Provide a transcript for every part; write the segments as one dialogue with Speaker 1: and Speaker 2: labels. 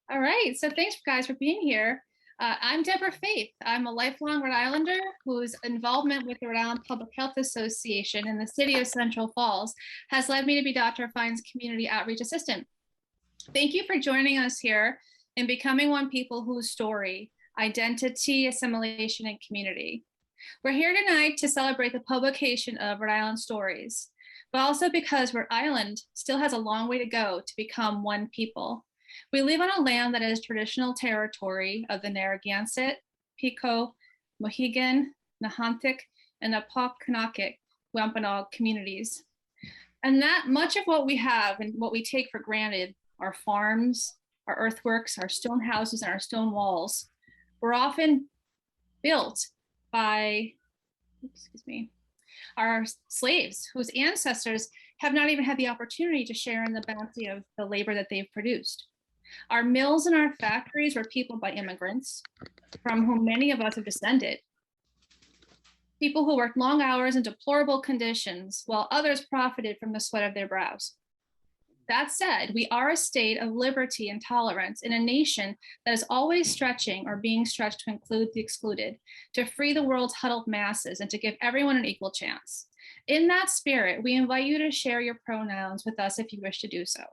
Speaker 1: All right, so thanks guys for being here. I'm Deborah Faith. I'm a lifelong Rhode Islander whose involvement with the Rhode Island Public Health Association in the city of Central Falls has led me to be Dr. Fine's community outreach assistant. Thank you for joining us here in Becoming One People Whose Story, Identity, Assimilation, and Community. We're here tonight to celebrate the publication of Rhode Island Stories, but also because Rhode Island still has a long way to go to become one people. We live on a land that is traditional territory of the Narragansett, Pico, Mohegan, Nahanthic, and Apopkannock Wampanoag communities. And that much of what we have and what we take for granted, our farms, our earthworks, our stone houses, and our stone walls, were often built by, our slaves whose ancestors have not even had the opportunity to share in the bounty of the labor that they've produced. Our mills and our factories were peopled by immigrants, from whom many of us have descended. People who worked long hours in deplorable conditions, while others profited from the sweat of their brows. That said, we are a state of liberty and tolerance in a nation that is always stretching or being stretched to include the excluded, to free the world's huddled masses, and to give everyone an equal chance. In that spirit, we invite you to share your pronouns with us if you wish to do so.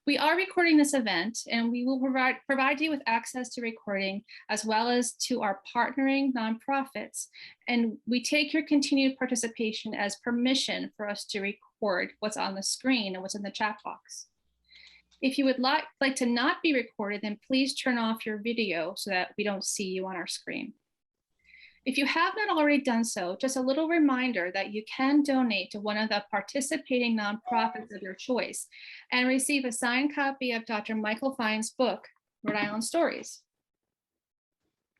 Speaker 1: We are recording this event, and we will provide you with access to recording as well as to our partnering nonprofits. And we take your continued participation as permission for us to record what's on the screen and what's in the chat box. If you would like to not be recorded, then please turn off your video so that we don't see you on our screen. If you have not already done so, just a little reminder that you can donate to one of the participating nonprofits of your choice and receive a signed copy of Dr. Michael Fine's book, Rhode Island Stories.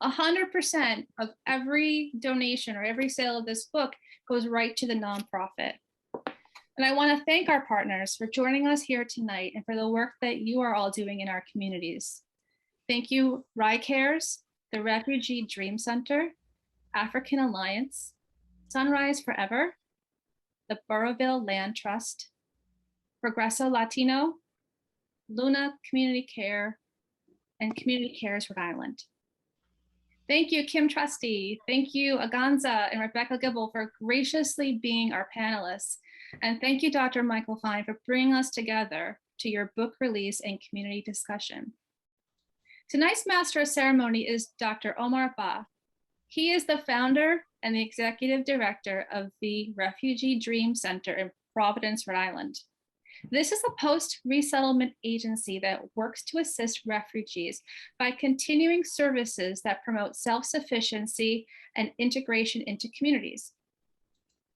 Speaker 1: 100% of every donation or every sale of this book goes right to the nonprofit. And I want to thank our partners for joining us here tonight and for the work that you are all doing in our communities. Thank you, RICARES, the Refugee Dream Center, African Alliance, Sunrise Forever, the Burrowville Land Trust, Progresso Latino, Luna Community Care, and Community Cares Rhode Island. Thank you, Kim Trusty. Thank you, Aganza and Rebecca Gibble, for graciously being our panelists. And thank you, Dr. Michael Fine, for bringing us together to your book release and community discussion. Tonight's master of ceremony is Dr. Omar Ba. He is the founder and the executive director of the Refugee Dream Center in Providence, Rhode Island. This is a post-resettlement agency that works to assist refugees by continuing services that promote self-sufficiency and integration into communities.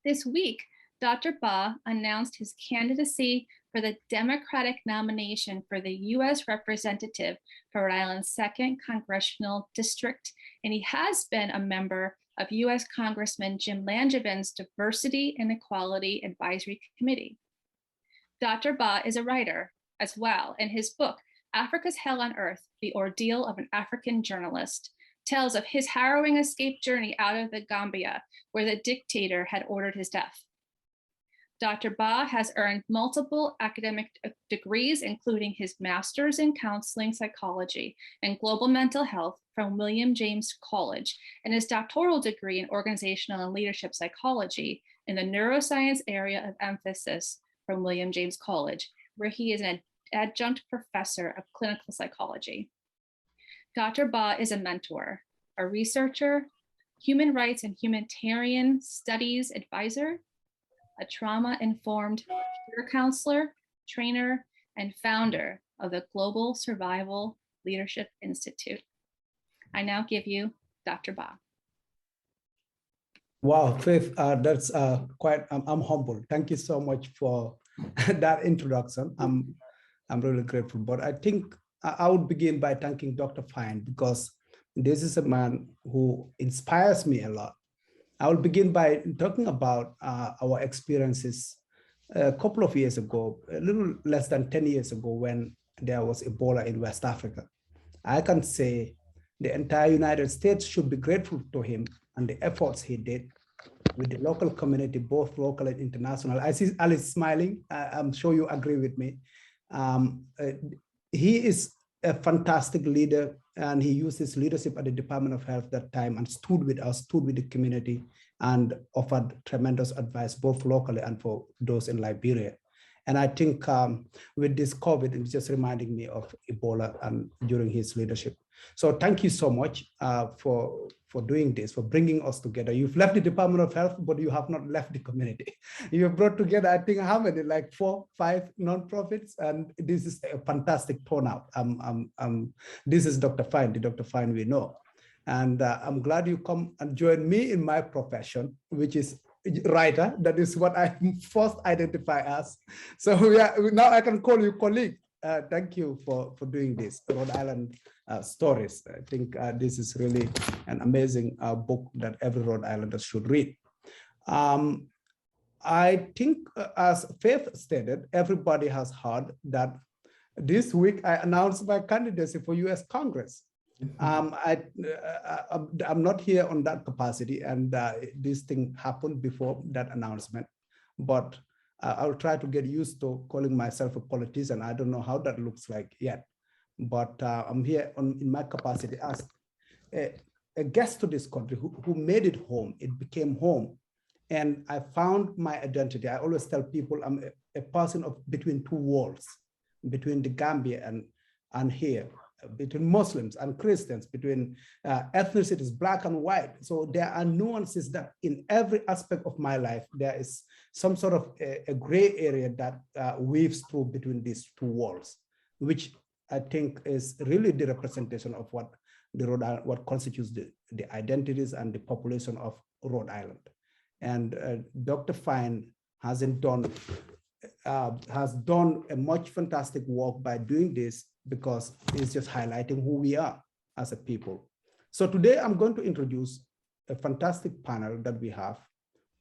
Speaker 1: This week, Dr. Ba announced his candidacy for the Democratic nomination for the U.S. representative for Rhode Island's 2nd Congressional District, and he has been a member of U.S. Congressman Jim Langevin's Diversity and Equality Advisory Committee. Dr. Ba is a writer as well, and his book, Africa's Hell on Earth, The Ordeal of an African Journalist, tells of his harrowing escape journey out of the Gambia, where the dictator had ordered his death. Dr. Ba has earned multiple academic degrees, including his master's in counseling psychology and global mental health from William James College, and his doctoral degree in organizational and leadership psychology in the neuroscience area of emphasis from William James College, where he is an adjunct professor of clinical psychology. Dr. Ba is a mentor, a researcher, human rights and humanitarian studies advisor, a trauma-informed peer counselor, trainer, and founder of the Global Survival Leadership Institute. I now give you Dr. Ba.
Speaker 2: Wow, Faith, that's quite, I'm humble. Thank you so much for that introduction. I'm really grateful, but I think I would begin by thanking Dr. Fine, because this is a man who inspires me a lot. I will begin by talking about our experiences a couple of years ago, a little less than 10 years ago, when there was Ebola in West Africa. I can say the entire United States should be grateful to him and the efforts he did with the local community, both local and international. I see Alice smiling. I'm sure you agree with me. He is a fantastic leader, and he used his leadership at the Department of Health that time and stood with us, stood with the community, and offered tremendous advice, both locally and for those in Liberia. And I think with this COVID, it's just reminding me of Ebola and during his leadership. So thank you so much for doing this, for bringing us together. You've left the Department of Health, but you have not left the community. You've brought together, I think, how many, like 4, 5 nonprofits, and this is a fantastic turnout. This is Dr. Fine, the Dr. Fine we know. And I'm glad you come and join me in my profession, which is writer. That is what I first identify as. So yeah, now I can call you colleague. Thank you for doing this, Rhode Island Stories. I think this is really an amazing book that every Rhode Islander should read. I think as Faith stated, everybody has heard that this week I announced my candidacy for US Congress. I'm not here on that capacity, and this thing happened before that announcement, but I'll try to get used to calling myself a politician. I don't know how that looks like yet, but I'm here in my capacity as a guest to this country who made it home. It became home, and I found my identity. I always tell people I'm a person of between two worlds, between the Gambia and here, between Muslims and Christians, between ethnicities, black and white. So there are nuances that in every aspect of my life, there is some sort of a gray area that weaves through between these two worlds, which I think is really the representation of what what constitutes the identities and the population of Rhode Island. And Dr. Fine has done a much fantastic work by doing this, because it's just highlighting who we are as a people. So today I'm going to introduce a fantastic panel that we have.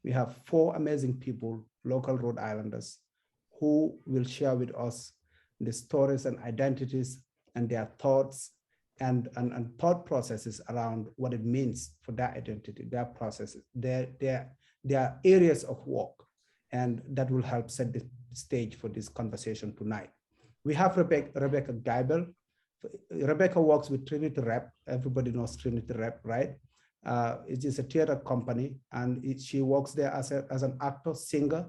Speaker 2: We have 4 amazing people, local Rhode Islanders, who will share with us the stories and identities and their thoughts and thought processes around what it means for their identity, their processes, their areas of work, and that will help set the stage for this conversation tonight. We have Rebecca Geibel. Rebecca works with Trinity Rep. Everybody knows Trinity Rep, right? It is a theater company, and she works there as an actor, singer,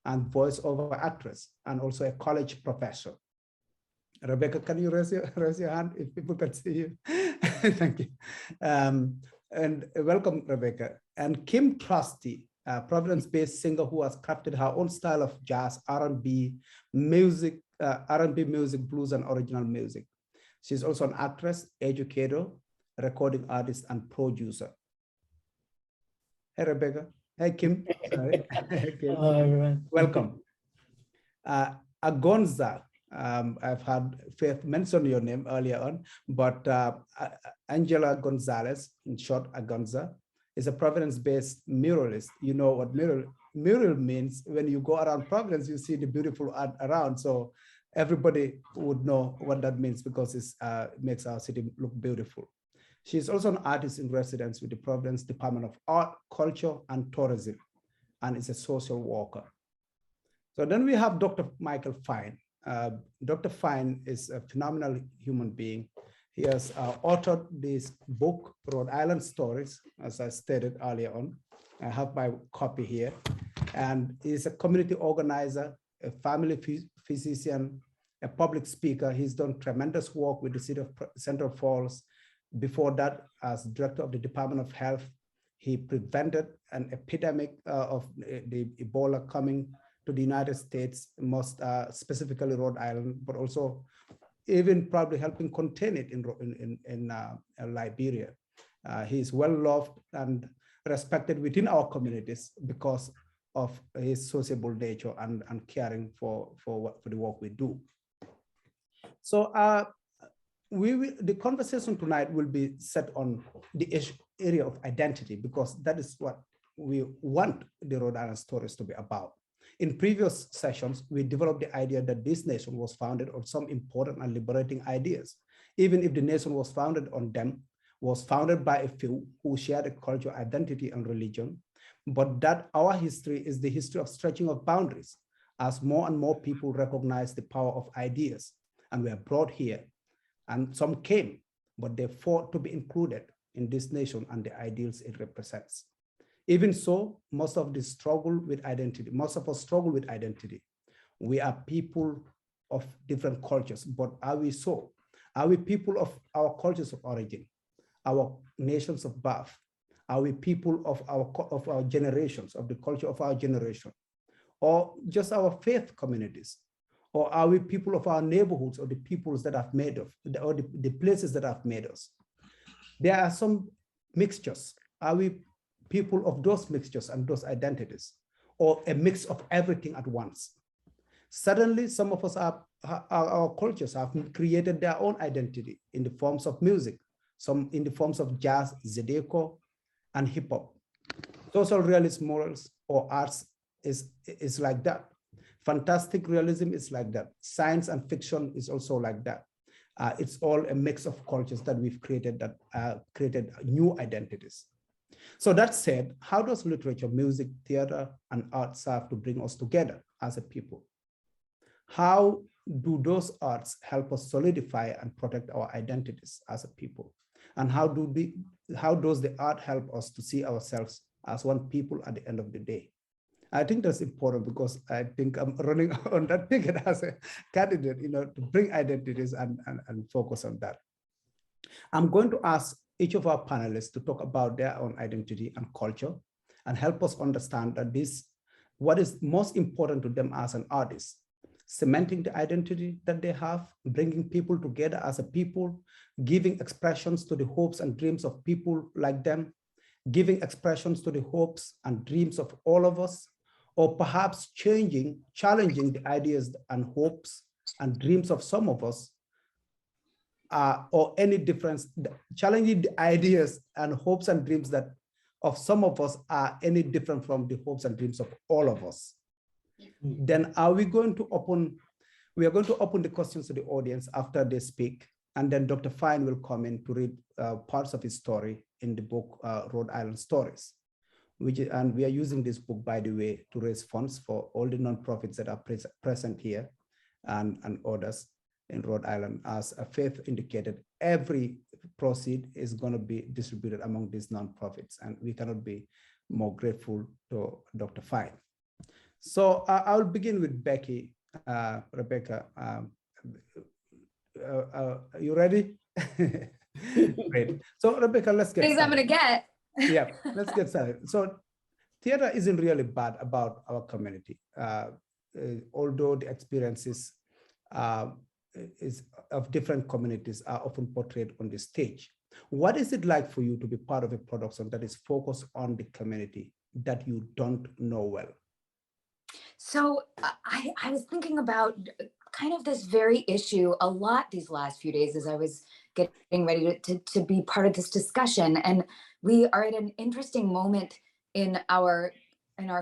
Speaker 2: and voiceover actress, and also a college professor. Rebecca, can you raise your hand if people can see you? Thank you. And welcome, Rebecca. And Kim Trusty, a Providence-based singer who has crafted her own style of jazz, R&B music, blues, and original music. She's also an actress, educator, recording artist, and producer. Hey, Rebecca. Hey, Kim. Sorry. Hey, Kim.
Speaker 3: Hello, everyone.
Speaker 2: Welcome. Agonza. I've had Faith mention your name earlier on, but Angela Gonzalez, in short, Agonza, is a Providence-based muralist. You know what mural means. When you go around Providence, you see the beautiful art around. So everybody would know what that means, because it makes our city look beautiful. She's also an artist in residence with the Providence Department of Art, Culture, and Tourism, and is a social worker. So then we have Dr. Michael Fine. Dr. Fine is a phenomenal human being. He has authored this book, Rhode Island Stories, as I stated earlier on. I have my copy here. And he's a community organizer, a family physician, a public speaker. He's done tremendous work with the city of Central Falls. Before that, as director of the Department of Health, he prevented an epidemic of the Ebola coming to the United States, most specifically Rhode Island, but also even probably helping contain it in Liberia. He's well loved and respected within our communities because of his sociable nature and caring for the work we do. So the conversation tonight will be set on the area of identity, because that is what we want the Rhode Island Stories to be about. In previous sessions, we developed the idea that this nation was founded on some important and liberating ideas, even if the nation was founded on them, was founded by a few who shared a culture, identity, and religion, but that our history is the history of stretching of boundaries as more and more people recognize the power of ideas and were brought here And some came, but they fought to be included in this nation and the ideals it represents. Even so, most of us struggle with identity. We are people of different cultures, but are we so? Are we people of our cultures of origin, our nations of birth? Are we people of our generations, of the culture of our generation, or just our faith communities? Or are we people of our neighborhoods, or the peoples that have made us, or the places that have made us? There are some mixtures. Are we people of those mixtures and those identities, or a mix of everything at once? Suddenly, some of us our cultures have created their own identity in the forms of music, some in the forms of jazz, zydeco, and hip hop. Social realist morals or arts is like that. Fantastic realism is like that. Science and fiction is also like that. It's all a mix of cultures that we've created that created new identities. So that said, how does literature, music, theater, and art serve to bring us together as a people? How do those arts help us solidify and protect our identities as a people? And how does the art help us to see ourselves as one people at the end of the day? I think that's important because I think I'm running on that ticket as a candidate, to bring identities and focus on that. I'm going to ask each of our panelists to talk about their own identity and culture and help us understand that what is most important to them as an artist, cementing the identity that they have, bringing people together as a people, giving expressions to the hopes and dreams of people like them, giving expressions to the hopes and dreams of all of us, or perhaps challenging the ideas and hopes and dreams of some of us, or any difference, challenging the ideas and hopes and dreams that of some of us are any different from the hopes and dreams of all of us. Then we are going to open the questions to the audience after they speak, and then Dr. Fine will come in to read parts of his story in the book, Rhode Island Stories. And we are using this book, by the way, to raise funds for all the nonprofits that are present here and others in Rhode Island. As Faith indicated, every proceed is going to be distributed among these nonprofits, and we cannot be more grateful to Dr. Fine. So I'll begin with Becky, Rebecca. You ready? Great. So Rebecca, let's get started.
Speaker 3: I'm going to get.
Speaker 2: Yeah, let's get started. So theater isn't really bad about our community, although the experiences of different communities are often portrayed on the stage. What is it like for you to be part of a production that is focused on the community that you don't know well?
Speaker 3: So I was thinking about kind of this very issue a lot these last few days as I was getting ready to be part of this discussion. And we are at an interesting moment in our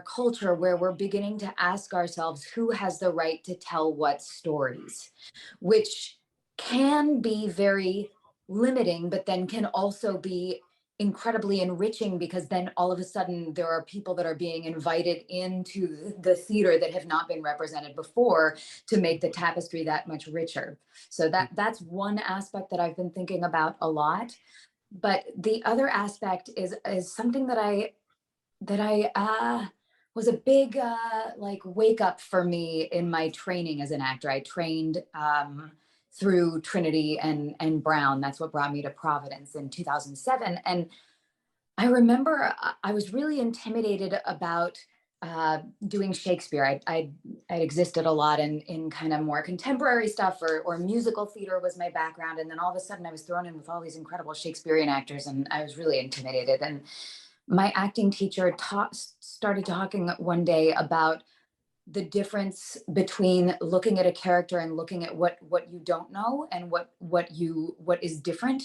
Speaker 3: culture where we're beginning to ask ourselves who has the right to tell what stories, which can be very limiting, but then can also be incredibly enriching, because then all of a sudden there are people that are being invited into the theater that have not been represented before to make the tapestry that much richer. So that's one aspect that I've been thinking about a lot. But the other aspect is something that I was a big like wake up for me in my training as an actor. I trained through Trinity and Brown. That's what brought me to Providence in 2007. And I remember I was really intimidated about doing Shakespeare. I'd existed a lot in kind of more contemporary stuff, or musical theater was my background. And then all of a sudden I was thrown in with all these incredible Shakespearean actors, and I was really intimidated. And my acting teacher started talking one day about the difference between looking at a character and looking at what you don't know and what is different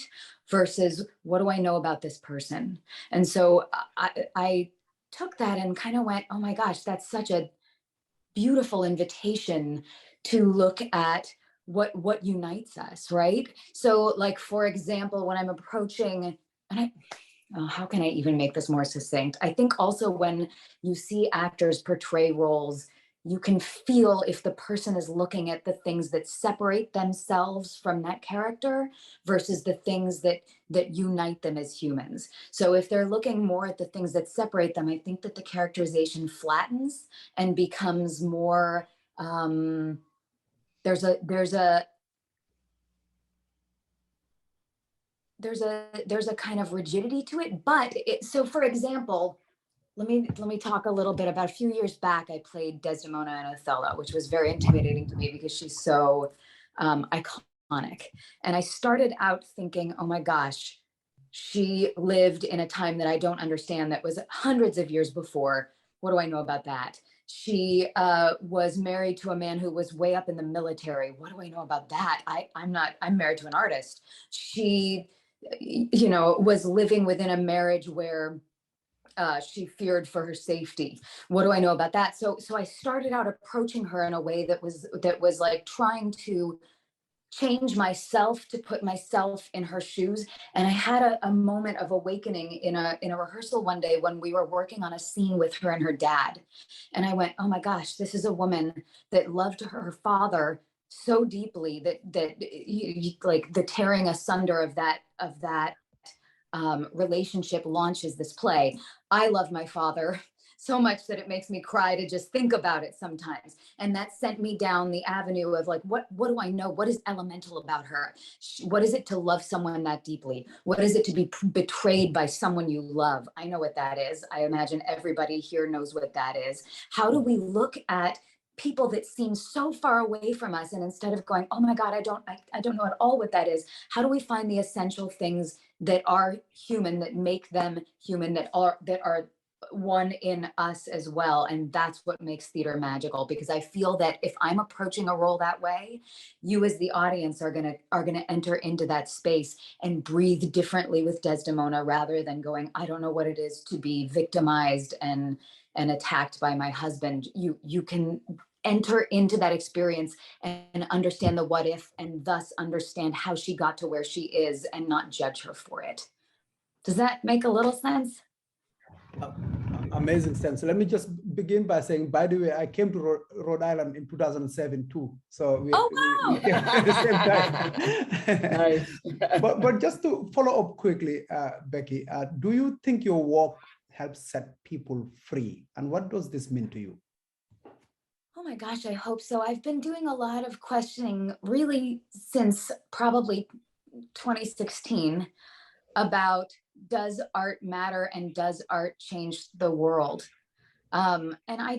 Speaker 3: versus what do I know about this person. And so I took that and kind of went, oh my gosh, that's such a beautiful invitation to look at what unites us, right? So like, for example, when I'm approaching, and how can I even make this more succinct? I think also when you see actors portray roles you can feel if the person is looking at the things that separate themselves from that character versus the things that unite them as humans. So if they're looking more at the things that separate them, I think that the characterization flattens and becomes more, there's a kind of rigidity to it. But so for example, let me talk a little bit about a few years back. I played Desdemona in Othello, which was very intimidating to me because she's so iconic. And I started out thinking, oh my gosh, she lived in a time that I don't understand, that was hundreds of years before. What do I know about that? She was married to a man who was way up in the military. What do I know about that? I'm married to an artist. She, was living within a marriage where she feared for her safety. What do I know about that? So I started out approaching her in a way that was like trying to change myself to put myself in her shoes. And I had a moment of awakening in a rehearsal one day when we were working on a scene with her and her dad. And I went, oh my gosh, this is a woman that loved her father so deeply that like the tearing asunder of that relationship launches this play. I love my father so much that it makes me cry to just think about it sometimes. And that sent me down the avenue of like, what do I know? What is elemental about her? What is it to love someone that deeply? What is it to be betrayed by someone you love? I know what that is. I imagine everybody here knows what that is. How do we look at people that seem so far away from us, and instead of going, oh my God, I don't know at all what that is, how do we find the essential things that are human, that make them human, that are one in us as well? And that's what makes theater magical, because I feel that if I'm approaching a role that way, you as the audience are gonna enter into that space and breathe differently with Desdemona, rather than going, I don't know what it is to be victimized and attacked by my husband. You can enter into that experience and understand the what if, and thus understand how she got to where she is, and not judge her for it. Does that make a little sense?
Speaker 2: Amazing sense. So let me just begin by saying, by the way, I came to Rhode Island in 2007 too. So we came at the same time.
Speaker 4: Nice.
Speaker 2: but just to follow up quickly, Becky, do you think your work helps set people free? And what does this mean to you?
Speaker 3: Oh my gosh, I hope so. I've been doing a lot of questioning really since probably 2016 about, does art matter and does art change the world? And I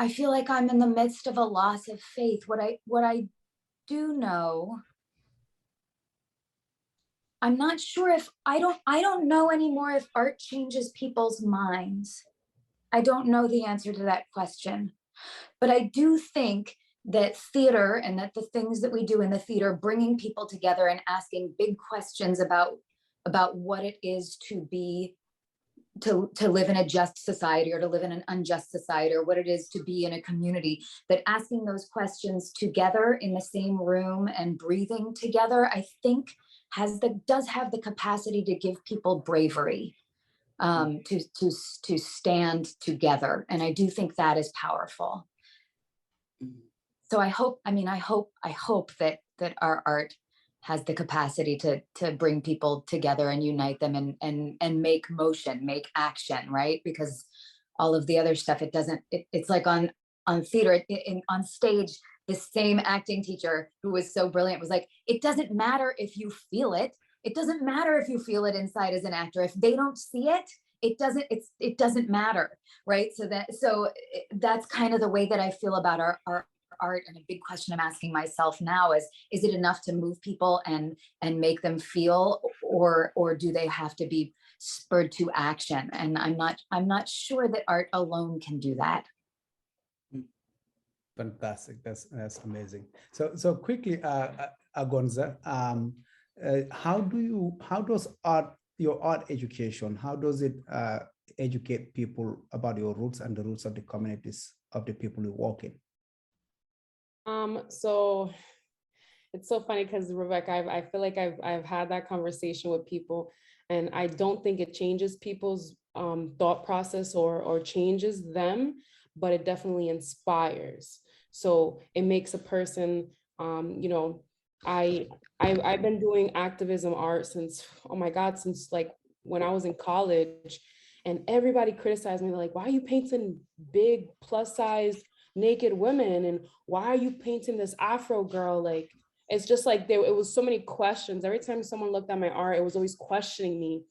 Speaker 3: feel like I'm in the midst of a loss of faith. What I do know, I'm not sure if I don't know anymore if art changes people's minds. I don't know the answer to that question, but I do think that theater, and that the things that we do in the theater, bringing people together and asking big questions about what it is to live in a just society or to live in an unjust society, or what it is to be in a community, that asking those questions together in the same room and breathing together, I think does have the capacity to give people bravery, to stand together. And I do think that is powerful. So I hope that our art has the capacity to bring people together and unite them and make motion, make action, right? Because all of the other stuff, it's like on theater, on stage, the same acting teacher who was so brilliant was like, it doesn't matter if you feel it. It doesn't matter if you feel it inside as an actor. If they don't see it, it doesn't matter, right? So that's kind of the way that I feel about our art. And a big question I'm asking myself now is it enough to move people and make them feel, or do they have to be spurred to action? And I'm not sure that art alone can do that.
Speaker 2: Fantastic. That's amazing. So quickly, Agonza, how does your art education, how does it educate people about your roots and the roots of the communities of the people you work in?
Speaker 4: So it's so funny because, Rebecca, I feel like I've had that conversation with people, and I don't think it changes people's thought process or changes them, but it definitely inspires. So it makes a person, you know, I've been doing activism art since, oh my God, since like when I was in college, and everybody criticized me, like, why are you painting big plus size naked women? And why are you painting this Afro girl? Like, it's just like it was so many questions. Every time someone looked at my art, it was always questioning me.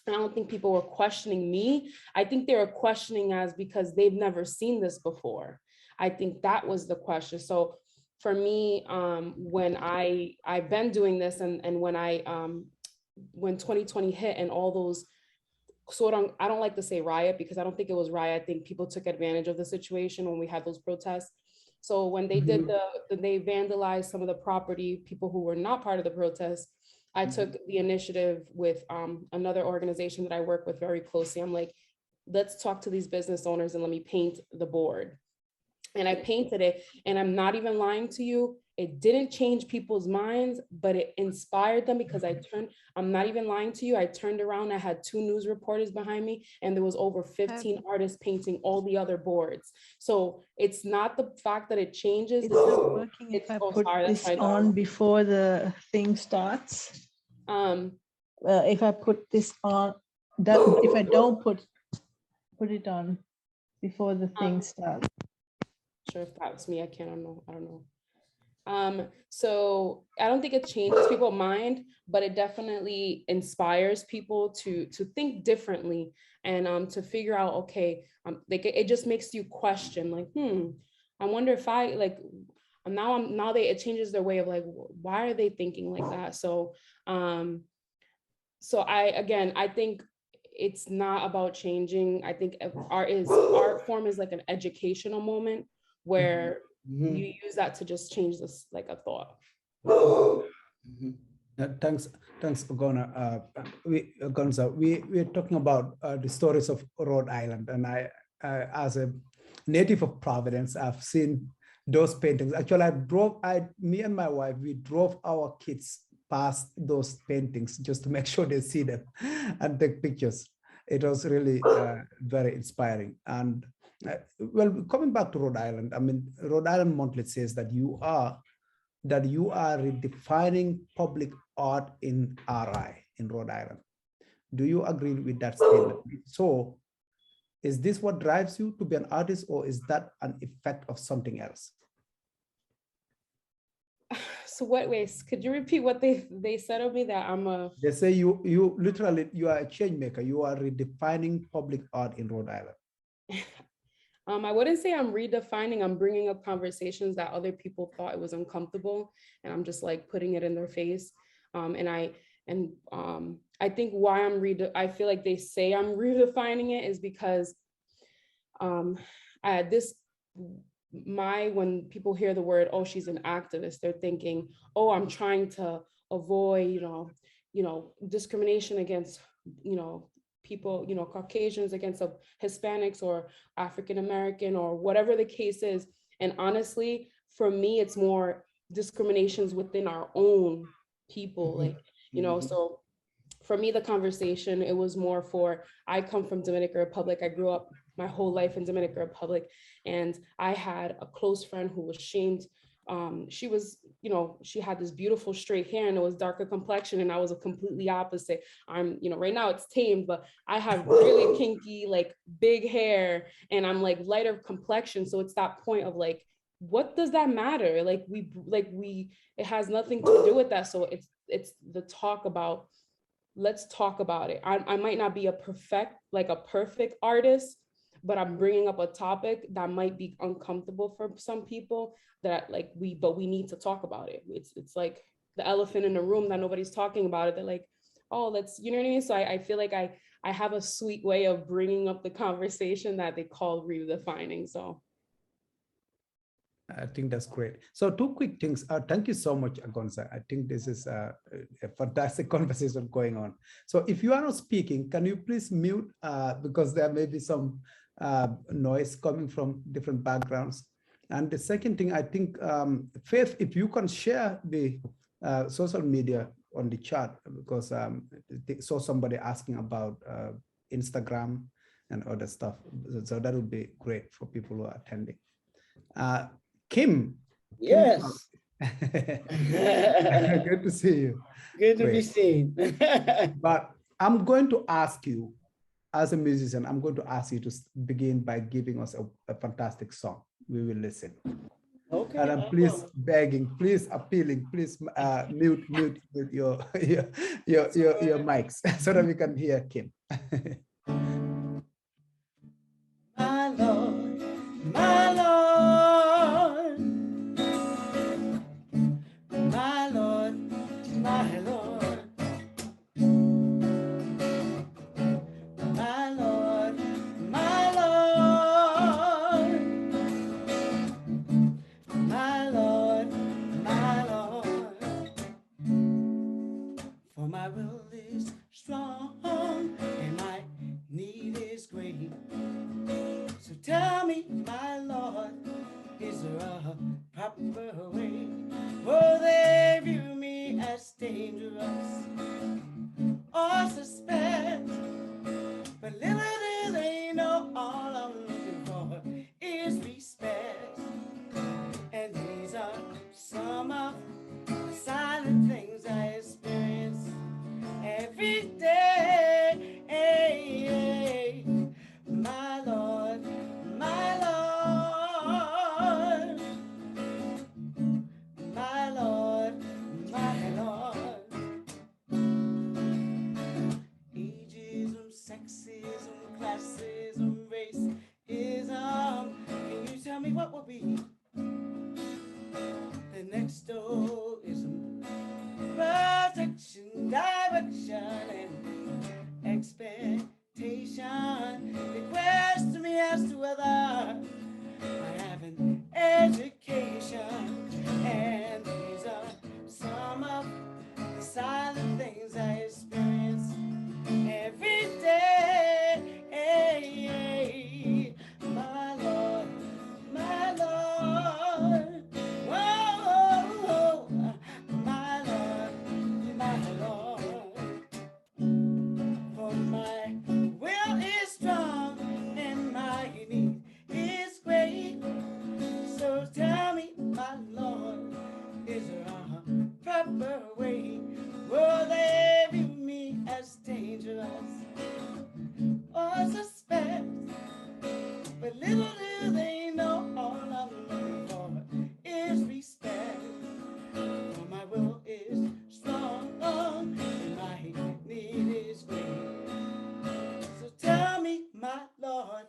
Speaker 4: And I don't think people were questioning me. I think they were questioning us because they've never seen this before. I think that was the question. So for me, when I've been doing this, and when 2020 hit and all those sort of, I don't like to say riot because I don't think it was riot. I think people took advantage of the situation when we had those protests. So when they did they vandalized some of the property, people who were not part of the protest, I took the initiative with another organization that I work with very closely. I'm like, let's talk to these business owners and let me paint the board. And I painted it, and I'm not even lying to you. It didn't change people's minds, but it inspired them because I'm not even lying to you. I turned around, I had 2 news reporters behind me, and there was over 15 artists painting all the other boards. So it's not the fact that it changes.
Speaker 5: It's not working if I put this on before the thing starts. If I put this on, if I don't put it on before the thing starts.
Speaker 4: Sure, if that was me, I don't know. So I don't think it changes people's mind, but it definitely inspires people to think differently and to figure out, okay, like it just makes you question, like, I wonder if I like it changes their way of like, why are they thinking like that? So I think it's not about changing. I think art form is like an educational moment where you use that to just change this, like a thought.
Speaker 2: Thanks, Gonza. We're talking about the stories of Rhode Island, and I, as a native of Providence, I've seen those paintings. Actually, me and my wife, we drove our kids past those paintings just to make sure they see them and take pictures. It was really very inspiring. And well, coming back to Rhode Island, I mean, Rhode Island Monthly says that you are redefining public art in RI in Rhode Island. Do you agree with that statement? So, is this what drives you to be an artist, or is that an effect of something else?
Speaker 4: So what ways? Could you repeat what they said of me, that I'm a...
Speaker 2: They say you literally, you are a change maker. You are redefining public art in Rhode Island.
Speaker 4: I wouldn't say I'm redefining. I'm bringing up conversations that other people thought it was uncomfortable, and I'm just like putting it in their face. I think why I feel like they say I'm redefining it is because when people hear the word, oh, she's an activist, they're thinking, oh, I'm trying to avoid, discrimination against, people, Caucasians, against Hispanics or African American or whatever the case is. And honestly, for me, it's more discriminations within our own people, so for me, the conversation, it was more I come from Dominican Republic. I grew up my whole life in Dominican Republic, and I had a close friend who was shamed. She was, she had this beautiful straight hair and it was darker complexion, and I was a completely opposite. I'm, right now it's tamed, but I have really kinky, like big hair, and I'm like lighter complexion. So it's that point of like, what does that matter? It has nothing to do with that. So it's the talk about, let's talk about it. I might not be a perfect artist, but I'm bringing up a topic that might be uncomfortable for some people, that but we need to talk about it. It's like the elephant in the room that nobody's talking about it. They're like, oh, let's, you know what I mean? So I feel like I have a sweet way of bringing up the conversation that they call redefining. So
Speaker 2: I think that's great. So 2 quick things. Thank you so much, Gonza. I think this is a fantastic conversation going on. So if you are not speaking, can you please mute, because there may be some noise coming from different backgrounds. And the second thing, I think, Faith, if you can share the social media on the chat, because I saw somebody asking about Instagram and other stuff. So that would be great for people who are attending. Kim.
Speaker 6: Yes.
Speaker 2: Good to see you.
Speaker 6: Good to be seen.
Speaker 2: But I'm going to ask you, as a musician, I'm going to ask you to begin by giving us a fantastic song. We will listen.
Speaker 6: Okay.
Speaker 2: And I'm please begging, please appealing, please mute your mics so that we can hear Kim.
Speaker 6: My Lord, my Lord, my Lord, my Lord, my Lord, my Lord, my Lord, my Lord. For my will is strong and my need is great. So tell me, my Lord, is there a proper way? Oh, they view me as dangerous or suspect, but little do they know all I'm looking for is respect. And these are some of the silent things I experience every day. My Lord, my Lord, my Lord, my Lord. Ageism, sexism, classism, racism. Can you tell me what will be the next doism? Protection, direction, and expectation. They question me as to whether I have an education. And these are some of the silent things I experience every day. My Lord, my Lord. Whoa, my Lord, my Lord. For my will is strong and my need is great. So tell me, my Lord, is there a proper way? Will they view me as dangerous or suspect? But little do they know all I'm looking for is respect. For my will is strong and my need is great. So tell me, my Lord,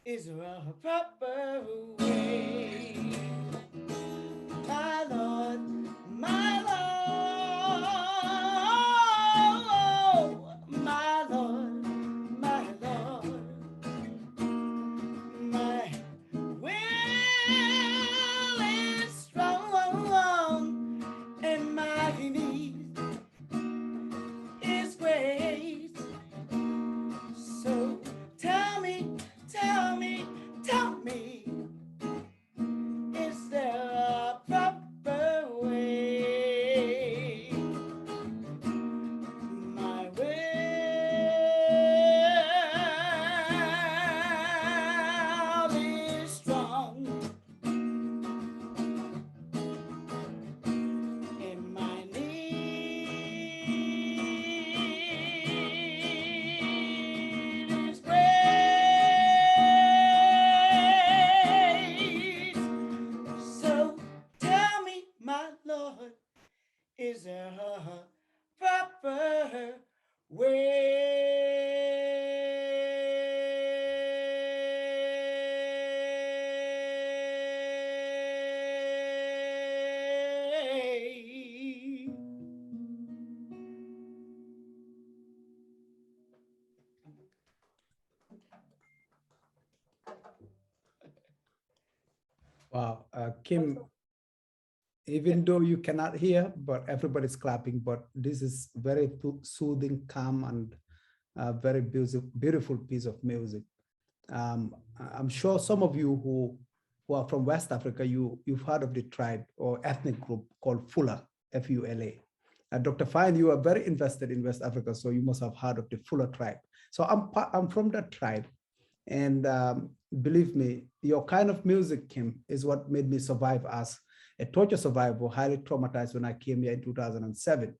Speaker 6: is there a proper way? My Lord, my Lord, my Lord, my Lord. My will is strong and my need is great. So tell me, tell me, tell me, is there a proper way? My will is strong and my need is great. So tell me, my Lord, is there a proper way?
Speaker 2: Wow, Kim, even though you cannot hear, but everybody's clapping, but this is very soothing, calm, and very beautiful piece of music. I'm sure some of you who are from West Africa, you've heard of the tribe or ethnic group called Fula, F-U-L-A. Dr. Fine, you are very invested in West Africa, so you must have heard of the Fula tribe. So I'm from that tribe, And believe me, your kind of music, Kim, is what made me survive as a torture survivor, highly traumatized when I came here in 2007.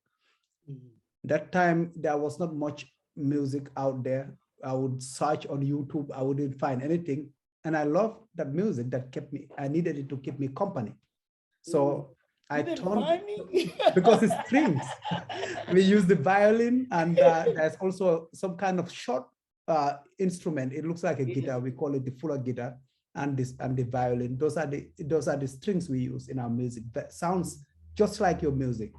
Speaker 2: Mm-hmm. That time, there was not much music out there. I would search on YouTube, I wouldn't find anything. And I loved that music that kept me, I needed it to keep me company. So I turned, because it's strings. We use the violin, and there's also some kind of short instrument. It looks like a guitar. We call it the fuller guitar, and the violin. Those are the strings we use in our music. That sounds just like your music.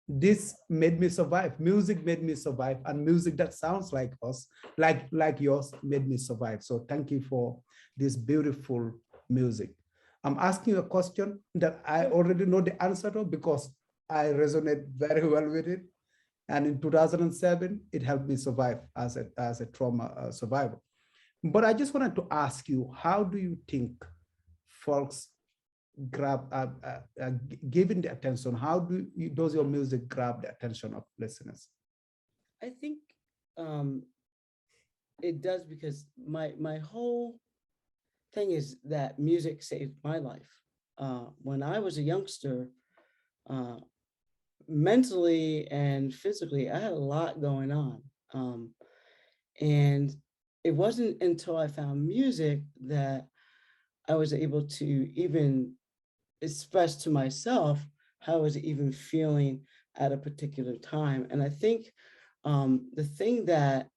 Speaker 2: This made me survive. Music made me survive, and music that sounds like us, like yours, made me survive. So thank you for this beautiful music. I'm asking a question that I already know the answer to because I resonate very well with it. And in 2007, it helped me survive as a trauma survivor. But I just wanted to ask you, how do you think folks grab, given the attention, how does your music grab the attention of listeners?
Speaker 6: I think it does, because my whole thing is that music saved my life. When I was a youngster, mentally and physically, I had a lot going on. And it wasn't until I found music that I was able to even express to myself how I was even feeling at a particular time. And I think the thing that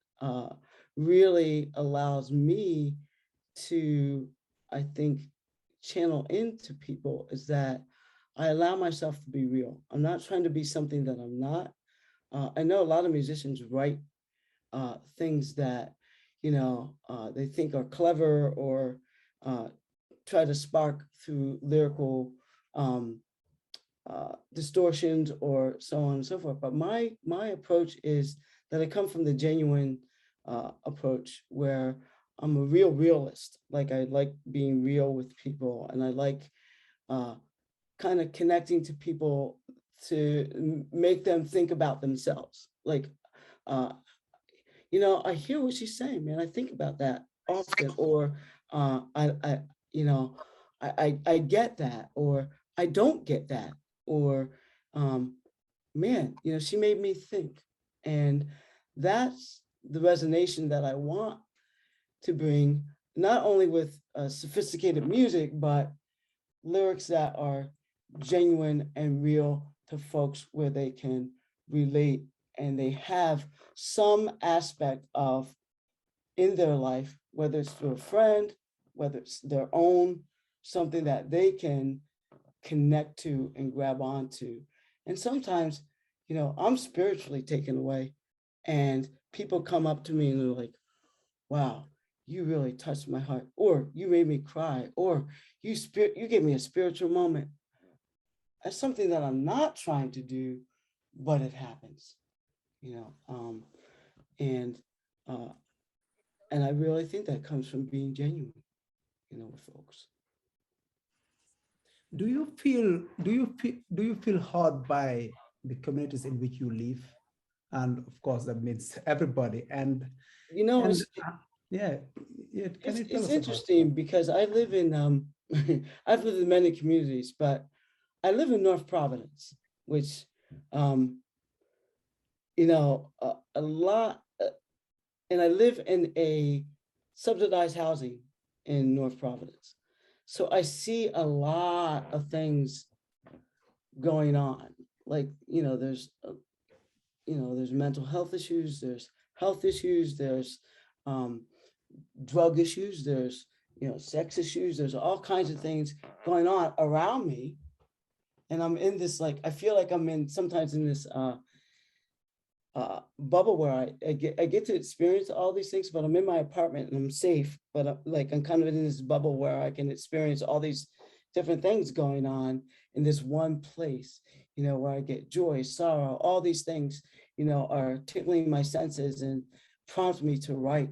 Speaker 6: really allows me to, I think, channel into people is that I allow myself to be real. I'm not trying to be something that I'm not. I know a lot of musicians write things that, they think are clever, or try to spark through lyrical distortions, or so on and so forth. But my approach is that I come from the genuine approach, where I'm a real realist. Like, I like being real with people, and I like kind of connecting to people to make them think about themselves. Like, I hear what she's saying, man. I think about that often, or I get that, or I don't get that, or man, she made me think. And that's the resonation that I want to bring, not only with sophisticated music, but lyrics that are genuine and real to folks, where they can relate, and they have some aspect of, in their life, whether it's through a friend, whether it's their own, something that they can connect to and grab onto. And sometimes, I'm spiritually taken away, and people come up to me and they're like, wow, you really touched my heart, or you made me cry, or you gave me a spiritual moment. That's something that I'm not trying to do, but it happens, and I really think that comes from being genuine, with folks.
Speaker 2: Do you feel hurt by the communities in which you live? And of course, that means everybody. And
Speaker 6: it's interesting because I live in I've lived in many communities, but I live in North Providence, which a lot, and I live in a subsidized housing in North Providence. So I see a lot of things going on. Like, there's mental health issues, there's health issues, there's drug issues, there's, sex issues, there's all kinds of things going on around me. And I'm in this, like, I feel like I'm sometimes in this bubble where I get to experience all these things, but I'm in my apartment and I'm safe, but I'm kind of in this bubble where I can experience all these different things going on in this one place, where I get joy, sorrow, all these things, are tickling my senses and prompt me to write,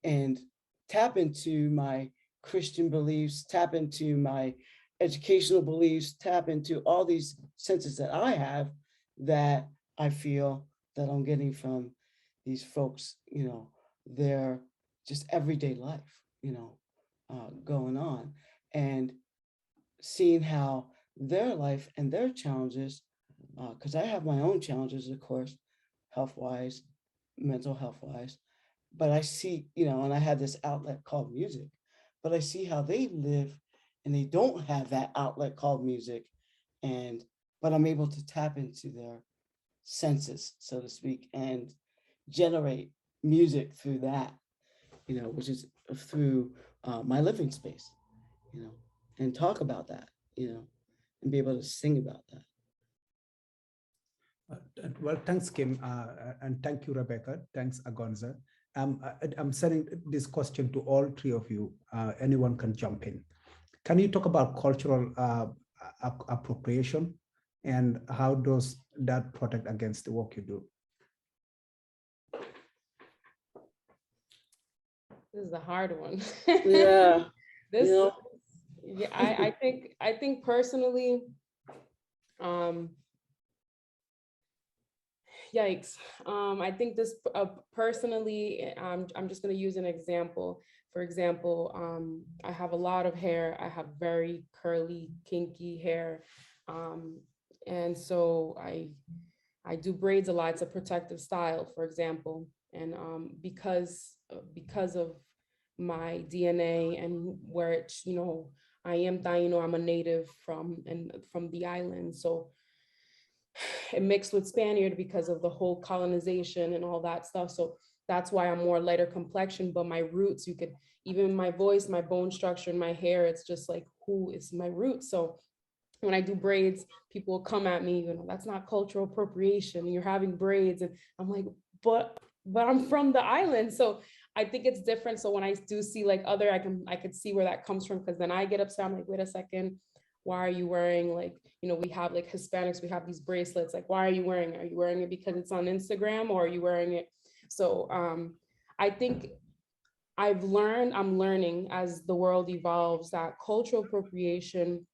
Speaker 6: and tap into my Christian beliefs, tap into my educational beliefs, tap into all these senses that I have, that I feel that I'm getting from these folks, their just everyday life, going on, and seeing how their life and their challenges, because I have my own challenges, of course, health wise, mental health wise, but I see, and I had this outlet called music, but I see how they live and they don't have that outlet called music. But I'm able to tap into their senses, so to speak, and generate music through that, which is through my living space, you know, and talk about that, and be able to sing about that.
Speaker 2: Well, thanks, Kim, and thank you, Rebecca. Thanks, Agonza. I'm sending this question to all three of you. Anyone can jump in. Can you talk about cultural appropriation and how does that protect against the work you do?
Speaker 4: This is a hard one.
Speaker 6: Yeah.
Speaker 4: Yeah, I think personally, yikes. I think this personally, I'm just going to use an example. For example, I have a lot of hair. I have very curly, kinky hair. And so I do braids a lot. It's a protective style, for example. And because of my DNA and where it's, I am Taino, I'm a native from the island. So it mixed with Spaniard because of the whole colonization and all that stuff. So that's why I'm more lighter complexion, but my roots, you could, even my voice, my bone structure, and my hair, it's just like, who is my roots? So when I do braids, people will come at me, that's not cultural appropriation. You're having braids. And I'm like, but I'm from the island. So I think it's different. So when I do see like other, I could see where that comes from, because then I get upset. I'm like, wait a second, why are you wearing, like, we have like Hispanics, we have these bracelets. Like, why are you wearing it? Are you wearing it because it's on Instagram, or are you wearing it? So I think I'm learning as the world evolves that cultural appropriation,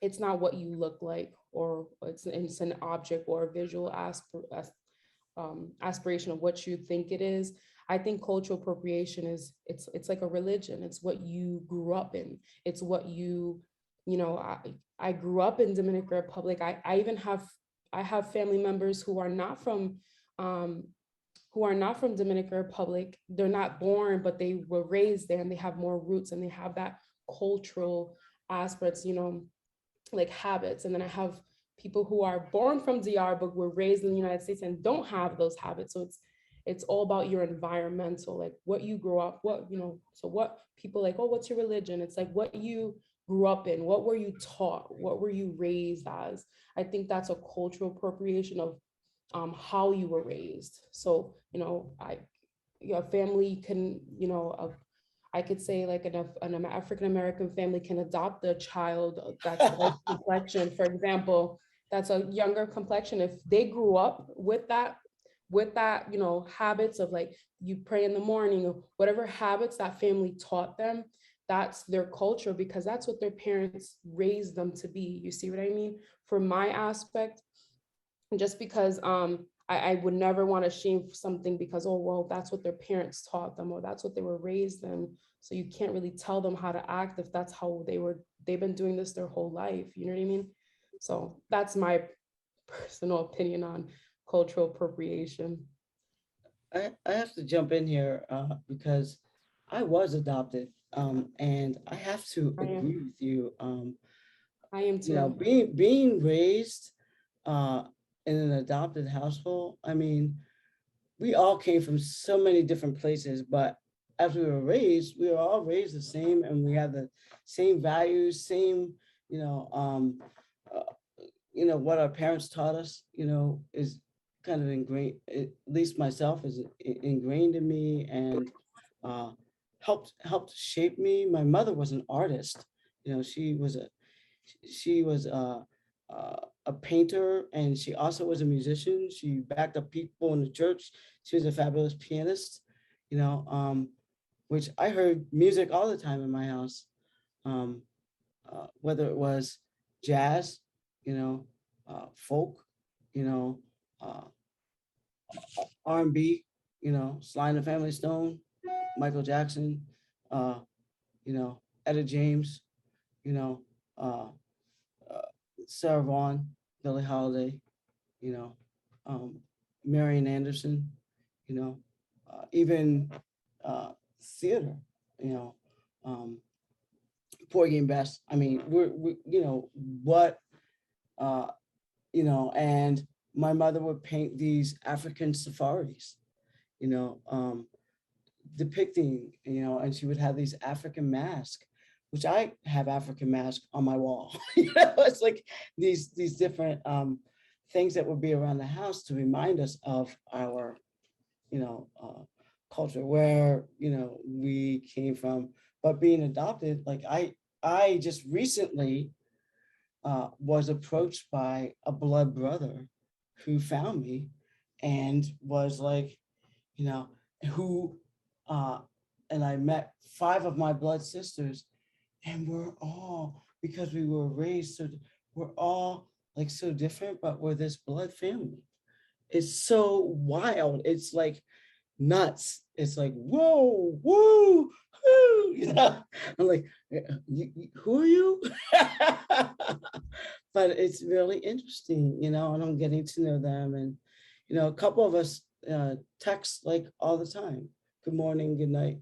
Speaker 4: it's not what you look like, or it's an object or a visual aspiration of what you think it is. I think cultural appropriation is, it's like a religion. It's what you grew up in. It's what I grew up in Dominican Republic. I even have family members who are not from Dominican Republic. They're not born, but they were raised there, and they have more roots, and they have that cultural aspects, like habits. And then I have people who are born from DR but were raised in the United States and don't have those habits. So it's all about your environmental, like what you grew up, so what people like, oh, what's your religion? It's like what you grew up in, what were you taught, what were you raised as? I think that's a cultural appropriation of how you were raised. So, your family can, I could say like an African-American family can adopt a child that's light complexion, for example, that's a younger complexion. If they grew up with that, habits of like, you pray in the morning, or whatever habits that family taught them, that's their culture, because that's what their parents raised them to be. You see what I mean? For my aspect, just because I would never want to shame something because, oh, well, that's what their parents taught them, or that's what they were raised in. So you can't really tell them how to act if that's how they've been doing this their whole life. You know what I mean? So that's my personal opinion on cultural appropriation.
Speaker 6: I have to jump in here because I was adopted, and I have to agree with you.
Speaker 4: I am too.
Speaker 6: Being raised in an adopted household, I mean, we all came from so many different places, but as we were all raised the same, and we had the same values, same, what our parents taught us, is kind of ingrained, at least myself, is ingrained in me, and helped shape me. My mother was an artist. She was a painter, and she also was a musician. She backed up people in the church. She was a fabulous pianist, which I heard music all the time in my house, whether it was jazz, folk, R&B, you know, Sly and the Family Stone, Michael Jackson, you know, Etta James, you know, Sarah Vaughan, Billie Holiday, you know, Marian Anderson, you know, even theater, you know, Porgy and Bess. I mean, we you know, what, you know, and my mother would paint these African safaris, you know, depicting, you know, and she would have these African masks, which I have African mask on my wall. You know, it's like these different things that would be around the house to remind us of our, you know, culture, where, you know, we came from. But being adopted, like I just recently was approached by a blood brother who found me and was like, you know, who, and I met 5 of my blood sisters, and we're all, because we were raised so, we're all like so different, but we're this blood family. It's so wild. It's like nuts. It's like, whoa, woo, whoo, you know. I'm like, who are you? But it's really interesting, you know, and I'm getting to know them. And, you know, a couple of us text like all the time, good morning, good night.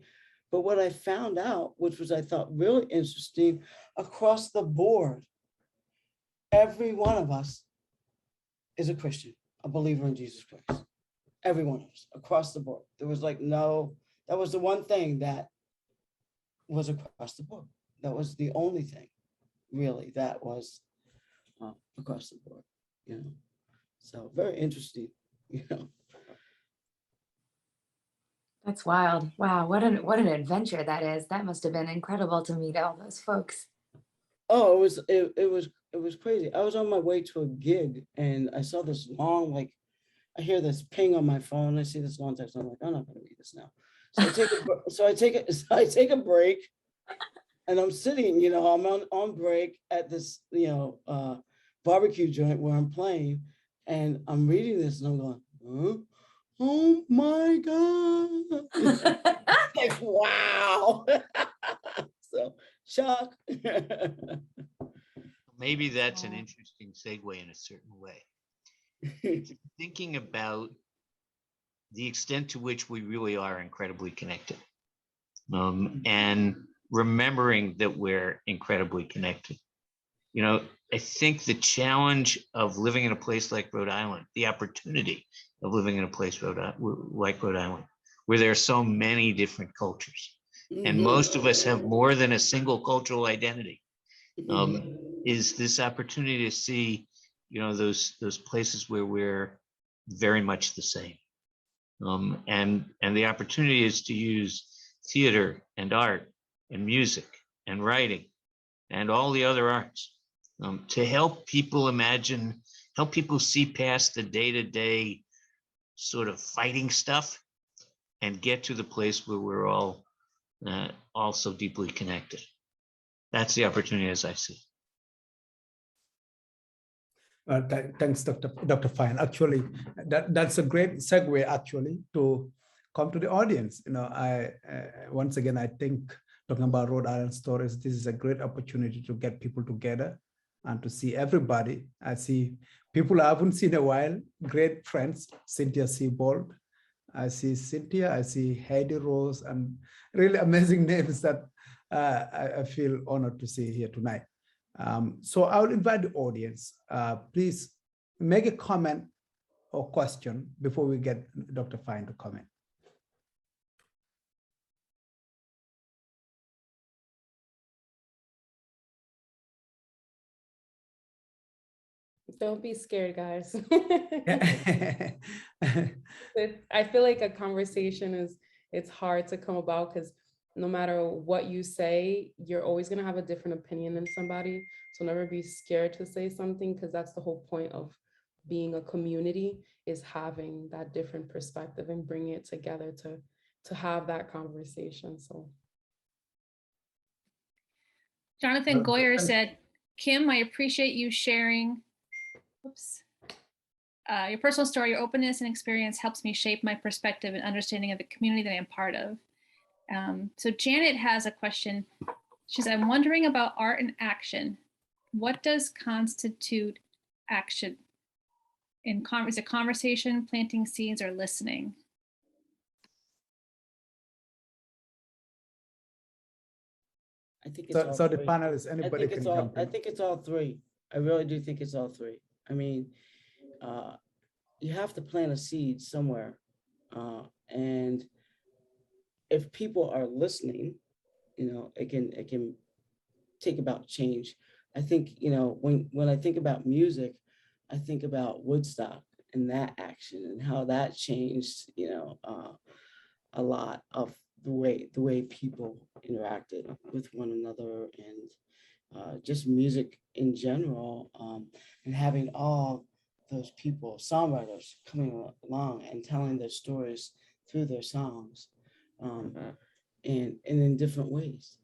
Speaker 6: But what I found out, which was I thought really interesting, across the board, every one of us is a Christian, a believer in Jesus Christ. Every one of us, across the board. There was like no, that was the one thing that was across the board. That was the only thing, really, that was across the board, you know. So very interesting, you know.
Speaker 3: That's wild. Wow, what an adventure that is. That must have been incredible to meet all those folks.
Speaker 6: Oh, it was crazy. I was on my way to a gig and I saw this long, like, I hear this ping on my phone. I see this long text. I'm like, I'm not going to read this now. So I take a break, and I'm sitting, you know, I'm on break at this, you know, barbecue joint where I'm playing, and I'm reading this, and I'm going, huh? Oh my God. Like, wow. So shock.
Speaker 7: Maybe that's an interesting segue in a certain way. Thinking about the extent to which we really are incredibly connected, and remembering that we're incredibly connected. You know, I think the challenge of living in a place like Rhode Island, the opportunity of living in a place like Rhode Island, where there are so many different cultures, and most of us have more than a single cultural identity, is this opportunity to see, you know, those places where we're very much the same. And the opportunity is to use theater and art and music and writing and all the other arts to help people imagine, help people see past the day-to-day sort of fighting stuff and get to the place where we're all so deeply connected. That's the opportunity as I see.
Speaker 2: Thanks, Dr. Fine. Actually, that's a great segue actually to come to the audience. You know, once again, I think talking about Rhode Island Stories, this is a great opportunity to get people together and to see everybody. I see people I haven't seen in a while, great friends, Cynthia Seabold. I see Cynthia, I see Heidi Rose, and really amazing names that I feel honored to see here tonight. So I would invite the audience, please make a comment or question before we get Dr. Fine to comment.
Speaker 4: Don't be scared, guys. I feel like a conversation it's hard to come about because no matter what you say, you're always going to have a different opinion than somebody. So never be scared to say something, because that's the whole point of being a community, is having that different perspective and bringing it together to have that conversation. So
Speaker 1: Jonathan Goyer said, Kim, I appreciate you sharing. Oops. Your personal story, your openness and experience helps me shape my perspective and understanding of the community that I'm part of. So Janet has a question. She says, I'm wondering about art and action. What does constitute action? Is it conversation, planting seeds, or listening?
Speaker 6: I think it's all
Speaker 2: So the
Speaker 6: three.
Speaker 2: panelists, anybody can jump
Speaker 6: I
Speaker 2: in.
Speaker 6: think it's all three. I really do think it's all three. I mean, you have to plant a seed somewhere. And if people are listening, it can take about change. I think, when I think about music, I think about Woodstock and that action and how that changed, a lot of the way people interacted with one another, and just music in general, and having all those people, songwriters, coming along and telling their stories through their songs, and in different ways.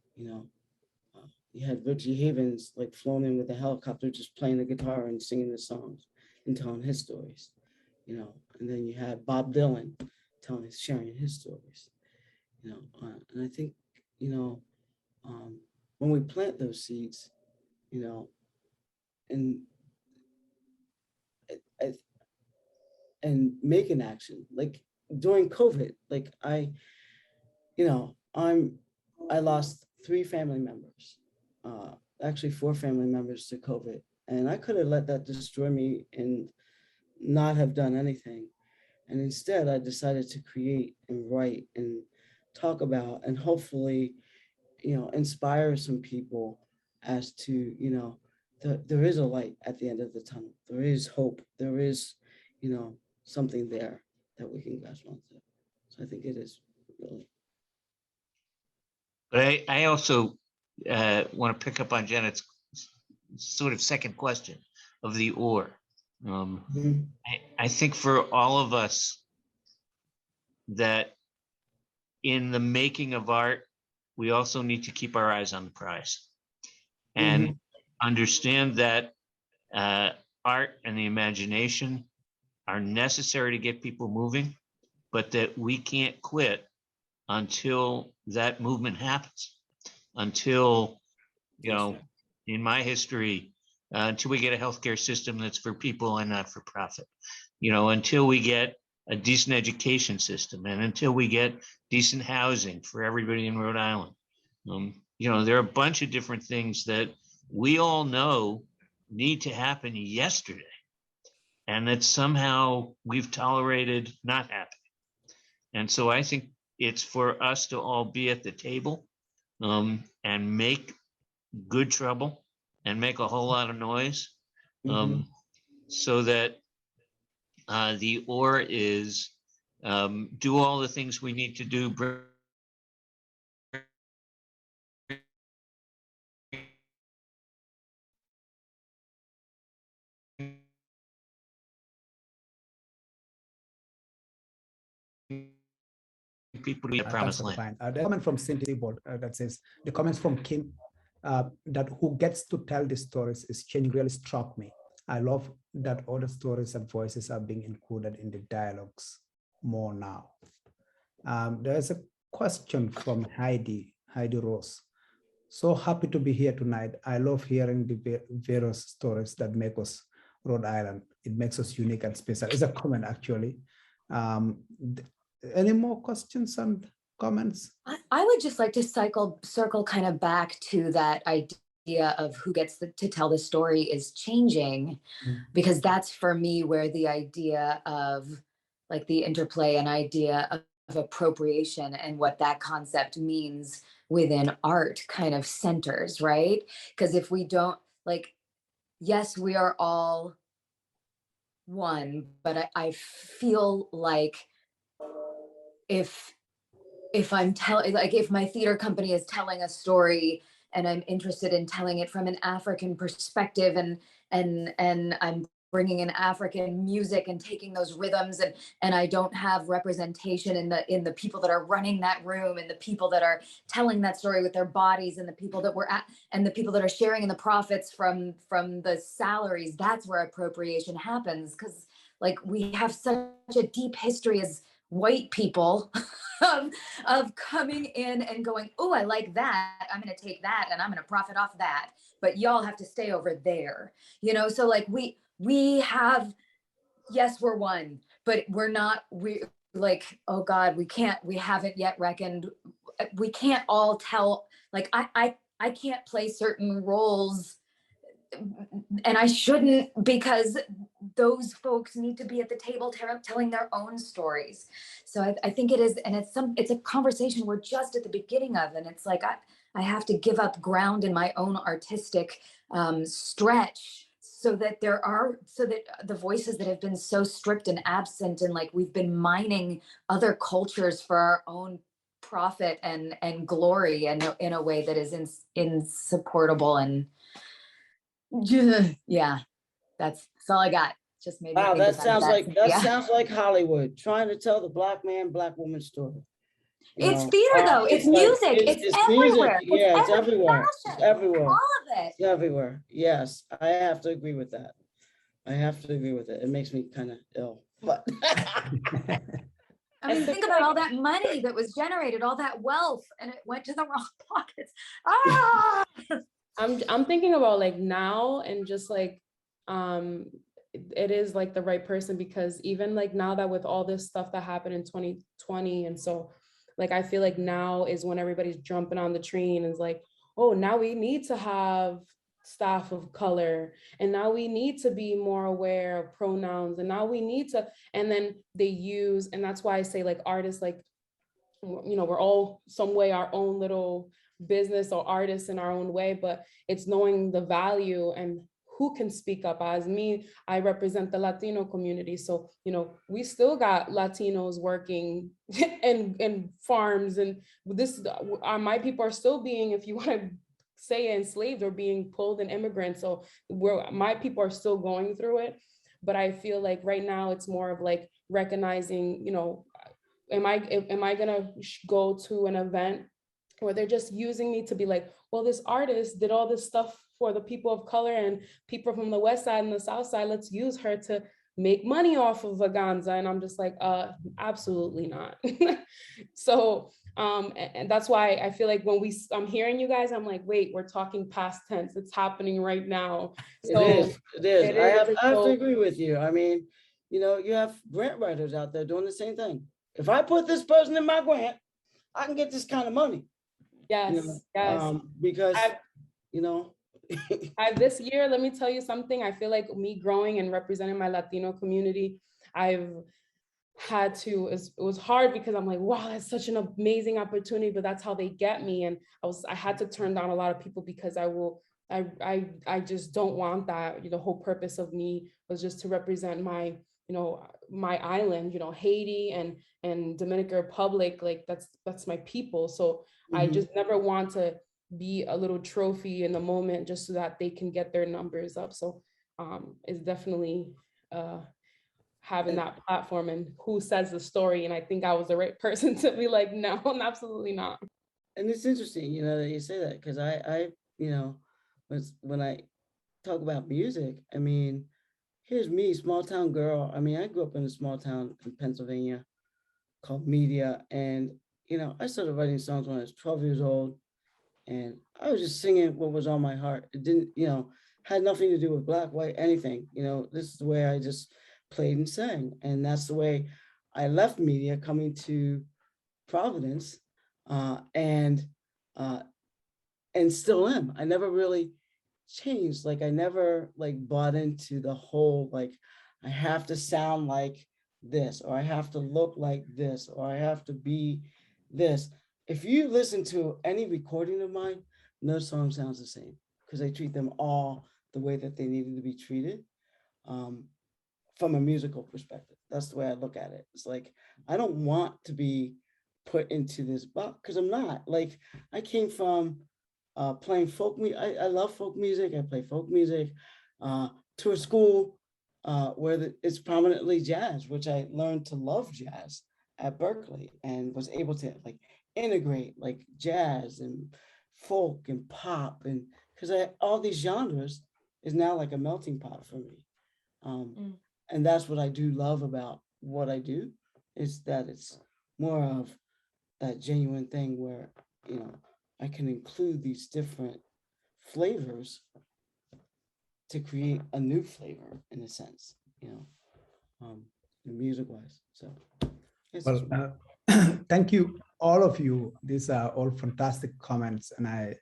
Speaker 6: You had Richie Havens like flown in with a helicopter, just playing the guitar and singing the songs and telling his stories, and then you had Bob Dylan sharing his stories, and I think, when we plant those seeds, and I- and make an action, like during COVID, like I lost 3 family members, actually 4 family members to COVID, and I could have let that destroy me and not have done anything. And instead, I decided to create and write and talk about, and hopefully, inspire some people as to, there is a light at the end of the tunnel. There is hope. There is, something there that we can grasp onto. So I think it is really.
Speaker 7: But I also want to pick up on Janet's sort of second question of the or. I think for all of us that in the making of art, we also need to keep our eyes on the prize and understand that art and the imagination are necessary to get people moving, but that we can't quit until that movement happens, until, in my history, until we get a healthcare system that's for people and not for profit, until we get a decent education system, and until we get decent housing for everybody in Rhode Island. There are a bunch of different things that we all know need to happen yesterday, and that somehow we've tolerated not happening. And so I think it's for us to all be at the table, and make good trouble and make a whole lot of noise, so that the or is do all the things we need to do. People to the promised land.
Speaker 2: The comment from Cynthia Board that says, the comments from Kim that who gets to tell the stories is changing really struck me. I love that other stories and voices are being included in the dialogues more now. There's a question from Heidi Rose. So happy to be here tonight. I love hearing the various stories that make us Rhode Island. It makes us unique and special. It's a comment, actually. Any more questions and comments?
Speaker 3: I would just like to circle kind of back to that idea of who gets to tell the story is changing, because that's for me where the idea of like the interplay and idea of appropriation and what that concept means within art kind of centers, right? Because if we don't, like, yes, we are all one, but I feel like if I'm telling, like, if my theater company is telling a story and I'm interested in telling it from an African perspective, and I'm bringing in African music and taking those rhythms, and I don't have representation in the people that are running that room, and the people that are telling that story with their bodies, and the people that and the people that are sharing in the profits from the salaries, that's where appropriation happens. Because like we have such a deep history as white people of coming in and going, oh, I like that. I'm going to take that and I'm going to profit off that. But y'all have to stay over there, you know? So like we have, yes, we're one, but we're not, we like, oh God, we haven't yet reckoned. We can't all tell, like, I can't play certain roles, and I shouldn't, because those folks need to be at the table telling their own stories. So I think it is, and it's a conversation we're just at the beginning of, and it's like I have to give up ground in my own artistic stretch so that the voices that have been so stripped and absent, and like we've been mining other cultures for our own profit and glory, and in a way that is insupportable. And yeah, that's all I got. Just made me
Speaker 6: Wow,
Speaker 3: think
Speaker 6: that
Speaker 3: about
Speaker 6: sounds like
Speaker 3: yeah.
Speaker 6: sounds like Hollywood trying to tell the black man, black woman story.
Speaker 3: It's theater though. It's music.
Speaker 6: Like,
Speaker 3: it's
Speaker 6: music.
Speaker 3: everywhere.
Speaker 6: Yeah, it's everywhere.
Speaker 3: Fashion,
Speaker 6: It's everywhere.
Speaker 3: all of it.
Speaker 6: It's everywhere. Yes, I have to agree with that. I have to agree with it. It makes me kind of ill, but.
Speaker 3: I mean, think about all that money that was generated, all that wealth, and it went to the wrong pockets. Ah!
Speaker 4: I'm thinking about like now, and just like it is like the right person, because even like now that with all this stuff that happened in 2020, and so like I feel like now is when everybody's jumping on the train and is like, oh, now we need to have staff of color, and now we need to be more aware of pronouns, and now we need to, and then they use, and that's why I say like artists, like, you know, we're all some way our own little business or artists in our own way, but it's knowing the value and who can speak up. As me, I represent the Latino community. So, you know, we still got Latinos working in farms, and this, my people are still being, if you want to say enslaved, or being pulled in immigrants. So my people are still going through it. But I feel like right now it's more of like recognizing, you know, am I gonna go to an event where they're just using me to be like, well, this artist did all this stuff for the people of color and people from the West Side and the South Side, let's use her to make money off of Vaganza. And I'm just like, absolutely not. So, and that's why I feel like when I'm hearing you guys, I'm like, wait, we're talking past tense. It's happening right now. So
Speaker 6: it is. I have to agree with you. I mean, you know, you have grant writers out there doing the same thing. If I put this person in my grant, I can get this kind of money.
Speaker 4: Yes,
Speaker 6: you know,
Speaker 4: yes.
Speaker 6: Because, you know.
Speaker 4: This year, let me tell you something. I feel like me growing and representing my Latino community, I've had to, it was hard because I'm like, wow, that's such an amazing opportunity, but that's how they get me. And I had to turn down a lot of people because I just don't want that. The whole purpose of me was just to represent my, you know, my island, you know, Haiti and Dominican Republic, like that's my people. So I just never want to be a little trophy in the moment just so that they can get their numbers up. So it's definitely having that platform and who says the story. And I think I was the right person to be like, no, absolutely not.
Speaker 6: And it's interesting, you know, that you say that, because I, you know, when I talk about music, I mean, here's me, small town girl. I mean, I grew up in a small town in Pennsylvania called Media. And, you know, I started writing songs when I was 12 years old. And I was just singing what was on my heart. It didn't, you know, had nothing to do with black, white, anything. You know, this is the way I just played and sang. And that's the way I left Media, coming to Providence, and still am. I never really changed. Like, I never like bought into the whole, like, I have to sound like this, or I have to look like this, or I have to be this. If you listen to any recording of mine, no song sounds the same, because I treat them all the way that they needed to be treated, from a musical perspective. That's the way I look at it. It's like, I don't want to be put into this box, because I'm not. Like, I came from playing folk music. I love folk music. I play folk music to a school where it's prominently jazz, which I learned to love jazz at Berkeley, and was able to like integrate like jazz and folk and pop, and because all these genres is now like a melting pot for me. And that's what I do love about what I do, is that it's more of that genuine thing where, you know, I can include these different flavors to create a new flavor in a sense, you know, music wise. So
Speaker 2: well, thank you, all of you. These are all fantastic comments, and I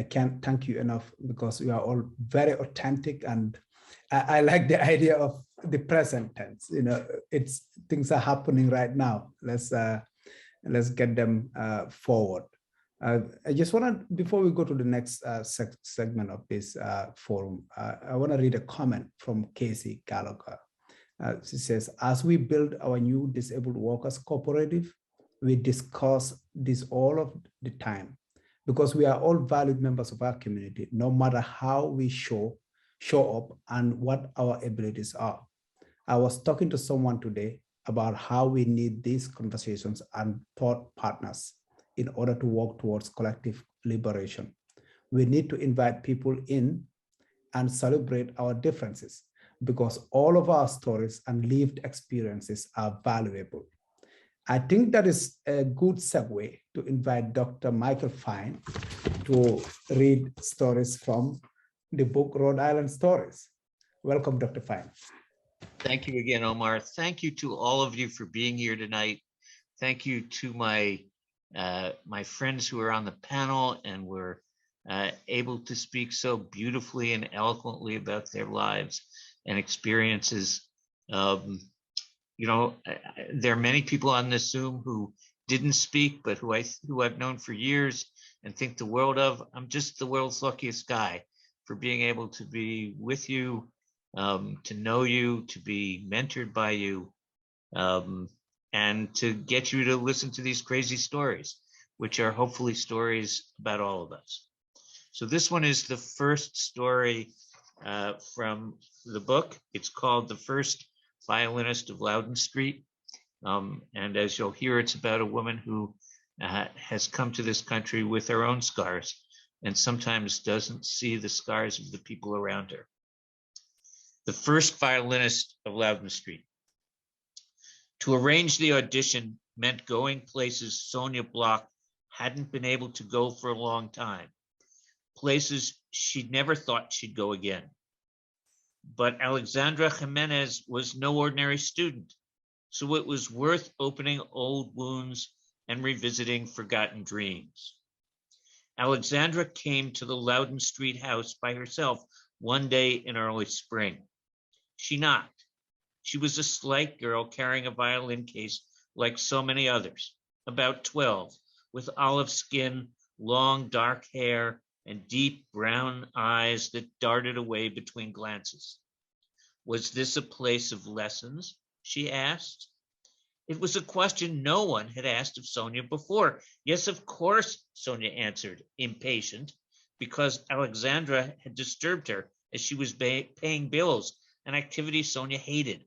Speaker 2: can't thank you enough because you are all very authentic, and I like the idea of the present tense. You know, it's things are happening right now. Let's get them forward. I just want to, before we go to the next segment of this forum, I want to read a comment from Casey Gallagher. She says, as we build our new disabled workers cooperative, we discuss this all of the time because we are all valued members of our community, no matter how we show up and what our abilities are. I was talking to someone today about how we need these conversations and thought partners in order to work towards collective liberation. We need to invite people in and celebrate our differences because all of our stories and lived experiences are valuable. I think that is a good segue to invite Dr. Michael Fine to read stories from the book Rhode Island Stories. Welcome, Dr. Fine.
Speaker 7: Thank you again, Omar. Thank you to all of you for being here tonight. Thank you to my friends who are on the panel and were able to speak so beautifully and eloquently about their lives and experiences. You know, there are many people on this Zoom who didn't speak, but who I've known for years and think the world of. I'm just the world's luckiest guy for being able to be with you, to know you, to be mentored by you, and to get you to listen to these crazy stories, which are hopefully stories about all of us. So this one is the first story from the book. It's called The First Violinist of Loudon Street. And as you'll hear, it's about a woman who has come to this country with her own scars and sometimes doesn't see the scars of the people around her. The First Violinist of Loudon Street. To arrange the audition meant going places Sonia Bloch hadn't been able to go for a long time, places she'd never thought she'd go again. But Alexandra Jimenez was no ordinary student, so it was worth opening old wounds and revisiting forgotten dreams. Alexandra came to the Loudon Street house by herself one day in early spring. She knocked. She was a slight girl carrying a violin case like so many others, about 12, with olive skin, long dark hair, and deep brown eyes that darted away between glances. Was this a place of lessons? She asked. It was a question no one had asked of Sonia before. Yes, of course, Sonia answered, impatient, because Alexandra had disturbed her as she was paying bills, an activity Sonia hated.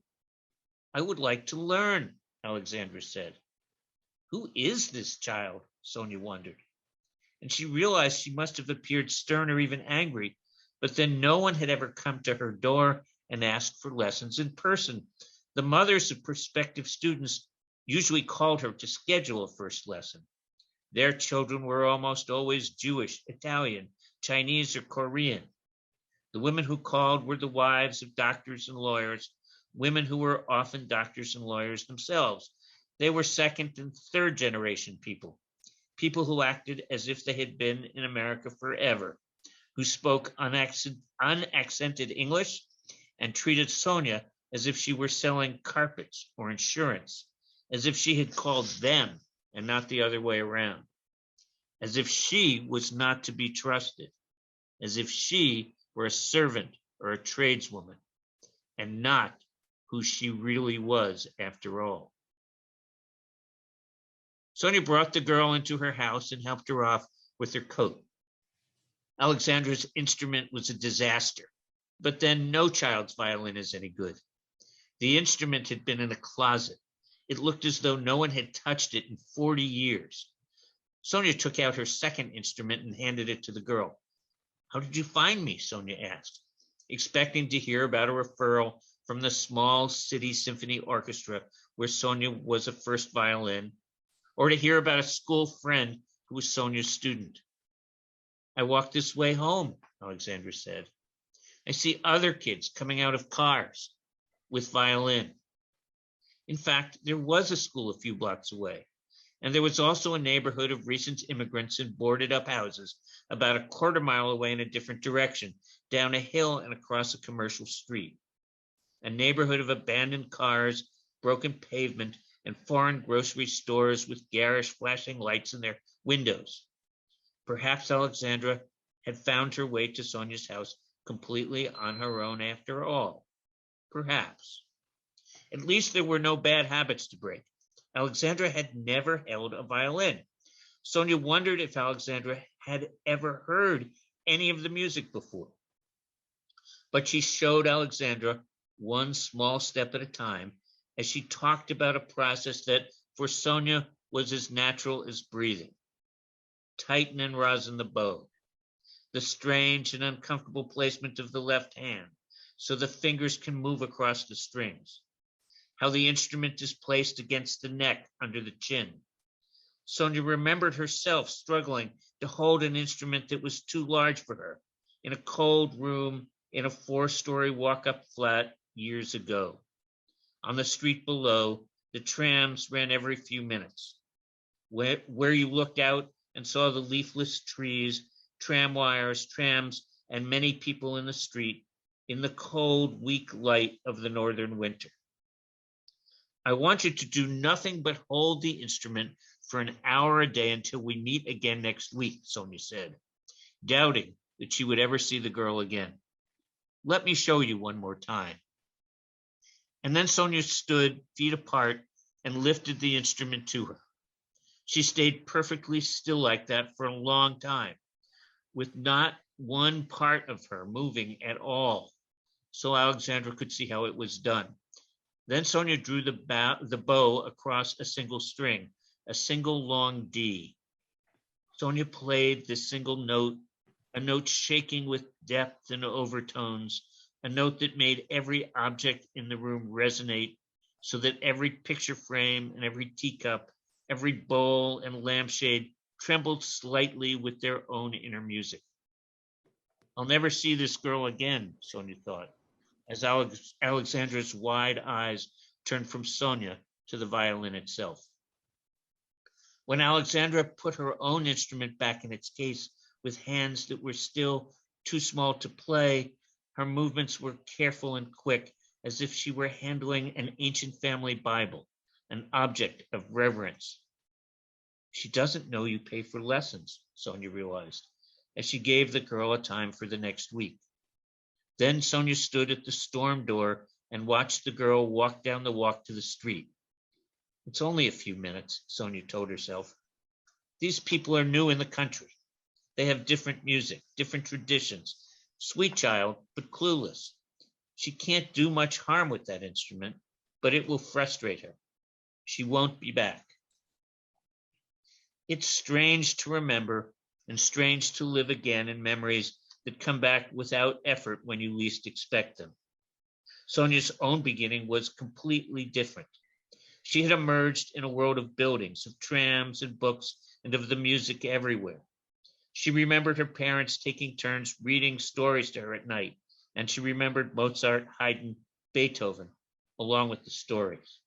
Speaker 7: I would like to learn, Alexandra said. Who is this child? Sonia wondered. And she realized she must have appeared stern or even angry, but then no one had ever come to her door and asked for lessons in person. The mothers of prospective students usually called her to schedule a first lesson. Their children were almost always Jewish, Italian, Chinese, or Korean. The women who called were the wives of doctors and lawyers, women who were often doctors and lawyers themselves. They were second and third generation people, people who acted as if they had been in America forever, who spoke unaccented English and treated Sonia as if she were selling carpets or insurance, as if she had called them and not the other way around, as if she was not to be trusted, as if she were a servant or a tradeswoman, and not who she really was after all. Sonia brought the girl into her house and helped her off with her coat. Alexandra's instrument was a disaster, but then no child's violin is any good. The instrument had been in a closet. It looked as though no one had touched it in 40 years. Sonia took out her second instrument and handed it to the girl. How did you find me? Sonia asked, expecting to hear about a referral from the small city symphony orchestra where Sonia was a first violin, or to hear about a school friend who was Sonia's student. I walk this way home, Alexandra said. I see other kids coming out of cars with violin. In fact, there was a school a few blocks away, and there was also a neighborhood of recent immigrants in boarded up houses about a quarter mile away in a different direction, down a hill and across a commercial street. A neighborhood of abandoned cars, broken pavement, and foreign grocery stores with garish flashing lights in their windows. Perhaps Alexandra had found her way to Sonia's house completely on her own after all. Perhaps. At least there were no bad habits to break. Alexandra had never held a violin. Sonia wondered if Alexandra had ever heard any of the music before. But she showed Alexandra one small step at a time as she talked about a process that for Sonia was as natural as breathing. Tighten and rosin the bow, the strange and uncomfortable placement of the left hand so the fingers can move across the strings, how the instrument is placed against the neck under the chin. Sonia remembered herself struggling to hold an instrument that was too large for her in a cold room in a 4-story walk-up flat years ago. On the street below, the trams ran every few minutes. Where you looked out and saw the leafless trees, tram wires, trams, and many people in the street in the cold, weak light of the northern winter. I want you to do nothing but hold the instrument for an hour a day until we meet again next week, Sonia said, doubting that she would ever see the girl again. Let me show you one more time. And then Sonia stood, feet apart, and lifted the instrument to her. She stayed perfectly still like that for a long time, with not one part of her moving at all, so Alexandra could see how it was done. Then Sonia drew the bow across a single string, a single long D. Sonia played this single note, a note shaking with depth and overtones, a note that made every object in the room resonate so that every picture frame and every teacup, every bowl and lampshade trembled slightly with their own inner music. I'll never see this girl again, Sonia thought, as Alexandra's wide eyes turned from Sonia to the violin itself. When Alexandra put her own instrument back in its case with hands that were still too small to play, her movements were careful and quick, as if she were handling an ancient family Bible, an object of reverence. She doesn't know you pay for lessons, Sonia realized, as she gave the girl a time for the next week. Then Sonia stood at the storm door and watched the girl walk down the walk to the street. It's only a few minutes, Sonia told herself. These people are new in the country. They have different music, different traditions. Sweet child, but clueless. She can't do much harm with that instrument, but it will frustrate her. She won't be back. It's strange to remember and strange to live again in memories that come back without effort when you least expect them. Sonia's own beginning was completely different. She had emerged in a world of buildings, of trams and books, and of the music everywhere. She remembered her parents taking turns reading stories to her at night, and she remembered Mozart, Haydn, Beethoven, along with the stories.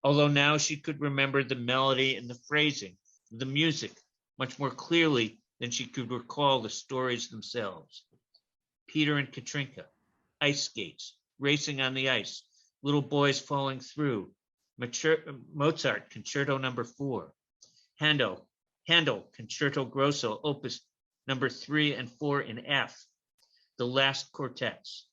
Speaker 7: Although now she could remember the melody and the phrasing, the music, much more clearly than she could recall the stories themselves. Peter and Katrinka, ice skates, racing on the ice, little boys falling through, Mozart, Concerto No. 4, Handel, Concerto Grosso, Opus No. 3 and 4 in F, the last quartets,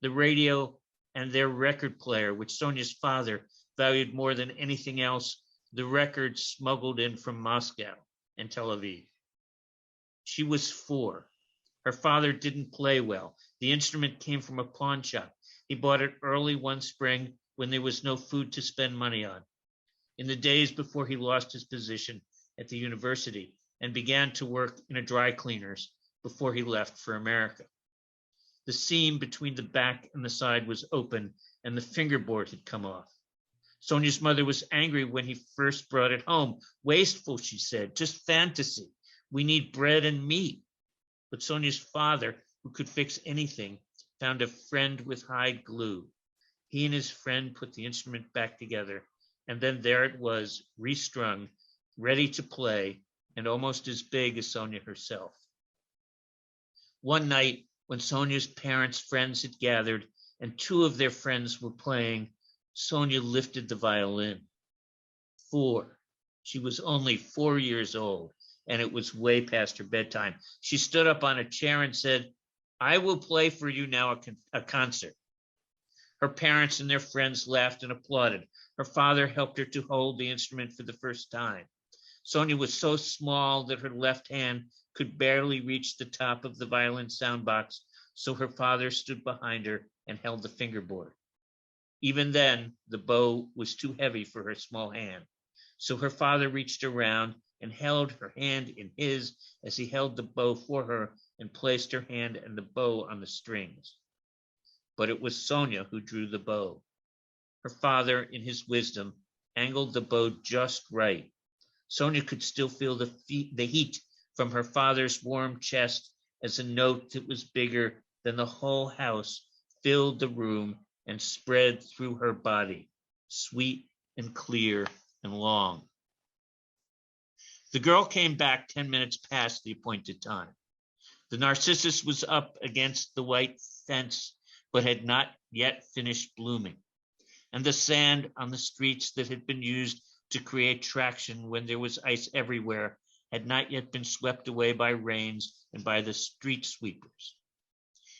Speaker 7: the radio and their record player, which Sonia's father valued more than anything else, the records smuggled in from Moscow and Tel Aviv. She was 4. Her father didn't play well. The instrument came from a pawn shop. He bought it early one spring when there was no food to spend money on, in the days before he lost his position at the university and began to work in a dry cleaner's before he left for America. The seam between the back and the side was open, and the fingerboard had come off. Sonia's mother was angry when he first brought it home. Wasteful, she said, just fantasy. We need bread and meat. But Sonia's father, who could fix anything, found a friend with hide glue. He and his friend put the instrument back together, and then there it was, restrung, ready to play, and almost as big as Sonia herself. One night, when Sonia's parents' friends had gathered and two of their friends were playing, Sonia lifted the violin. 4. She was only 4 years old, and it was way past her bedtime. She stood up on a chair and said, "I will play for you now a concert." Her parents and their friends laughed and applauded. Her father helped her to hold the instrument for the first time. Sonia was so small that her left hand could barely reach the top of the violin soundbox, so her father stood behind her and held the fingerboard. Even then, the bow was too heavy for her small hand, so her father reached around and held her hand in his as he held the bow for her and placed her hand and the bow on the strings. But it was Sonia who drew the bow. Her father, in his wisdom, angled the bow just right. Sonia could still feel the heat from her father's warm chest as a note that was bigger than the whole house filled the room and spread through her body, sweet and clear and long. The girl came back 10 minutes past the appointed time. The narcissus was up against the white fence, but had not yet finished blooming, and the sand on the streets that had been used to create traction when there was ice everywhere had not yet been swept away by rains and by the street sweepers.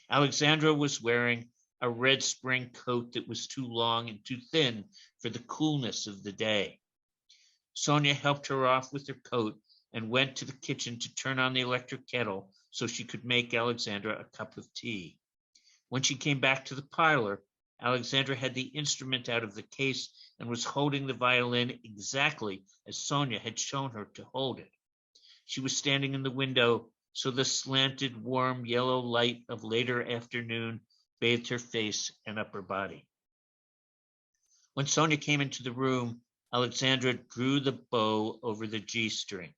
Speaker 7: Alexandra was wearing a red spring coat that was too long and too thin for the coolness of the day. Sonia helped her off with her coat and went to the kitchen to turn on the electric kettle so she could make Alexandra a cup of tea. When she came back to the parlor, Alexandra had the instrument out of the case and was holding the violin exactly as Sonia had shown her to hold it. She was standing in the window, so the slanted, warm yellow light of later afternoon bathed her face and upper body. When Sonia came into the room, Alexandra drew the bow over the G string.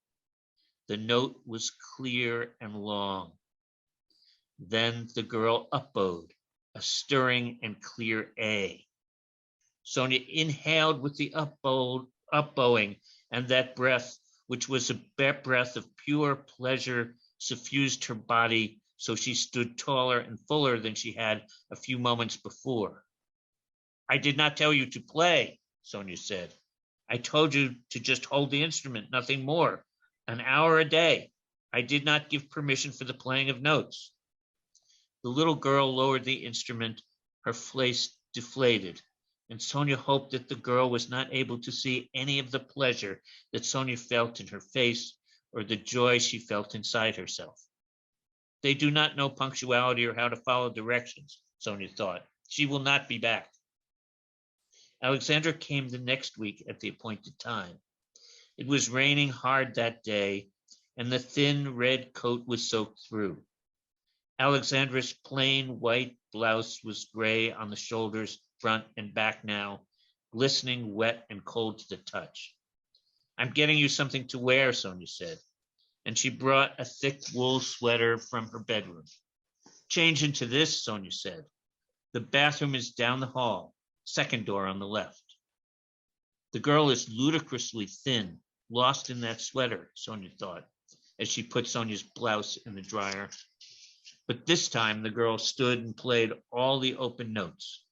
Speaker 7: The note was clear and long. Then the girl upbowed, a stirring and clear A. Sonia inhaled with the upbowing, and that breath, which was a breath of pure pleasure, suffused her body so she stood taller and fuller than she had a few moments before. "I did not tell you to play," Sonia said. "I told you to just hold the instrument, nothing more. An hour a day. I did not give permission for the playing of notes." The little girl lowered the instrument, her face deflated, and Sonia hoped that the girl was not able to see any of the pleasure that Sonia felt in her face or the joy she felt inside herself. "They do not know punctuality or how to follow directions," Sonia thought. "She will not be back." Alexandra came the next week at the appointed time. It was raining hard that day, and the thin red coat was soaked through. Alexandra's plain white blouse was gray on the shoulders, front, and back now, glistening wet and cold to the touch. "I'm getting you something to wear," Sonia said, and she brought a thick wool sweater from her bedroom. "Change into this," Sonia said. "The bathroom is down the hall, second door on the left." The girl is ludicrously thin, lost in that sweater, Sonia thought, as she put Sonia's blouse in the dryer. But this time the girl stood and played all the open notes.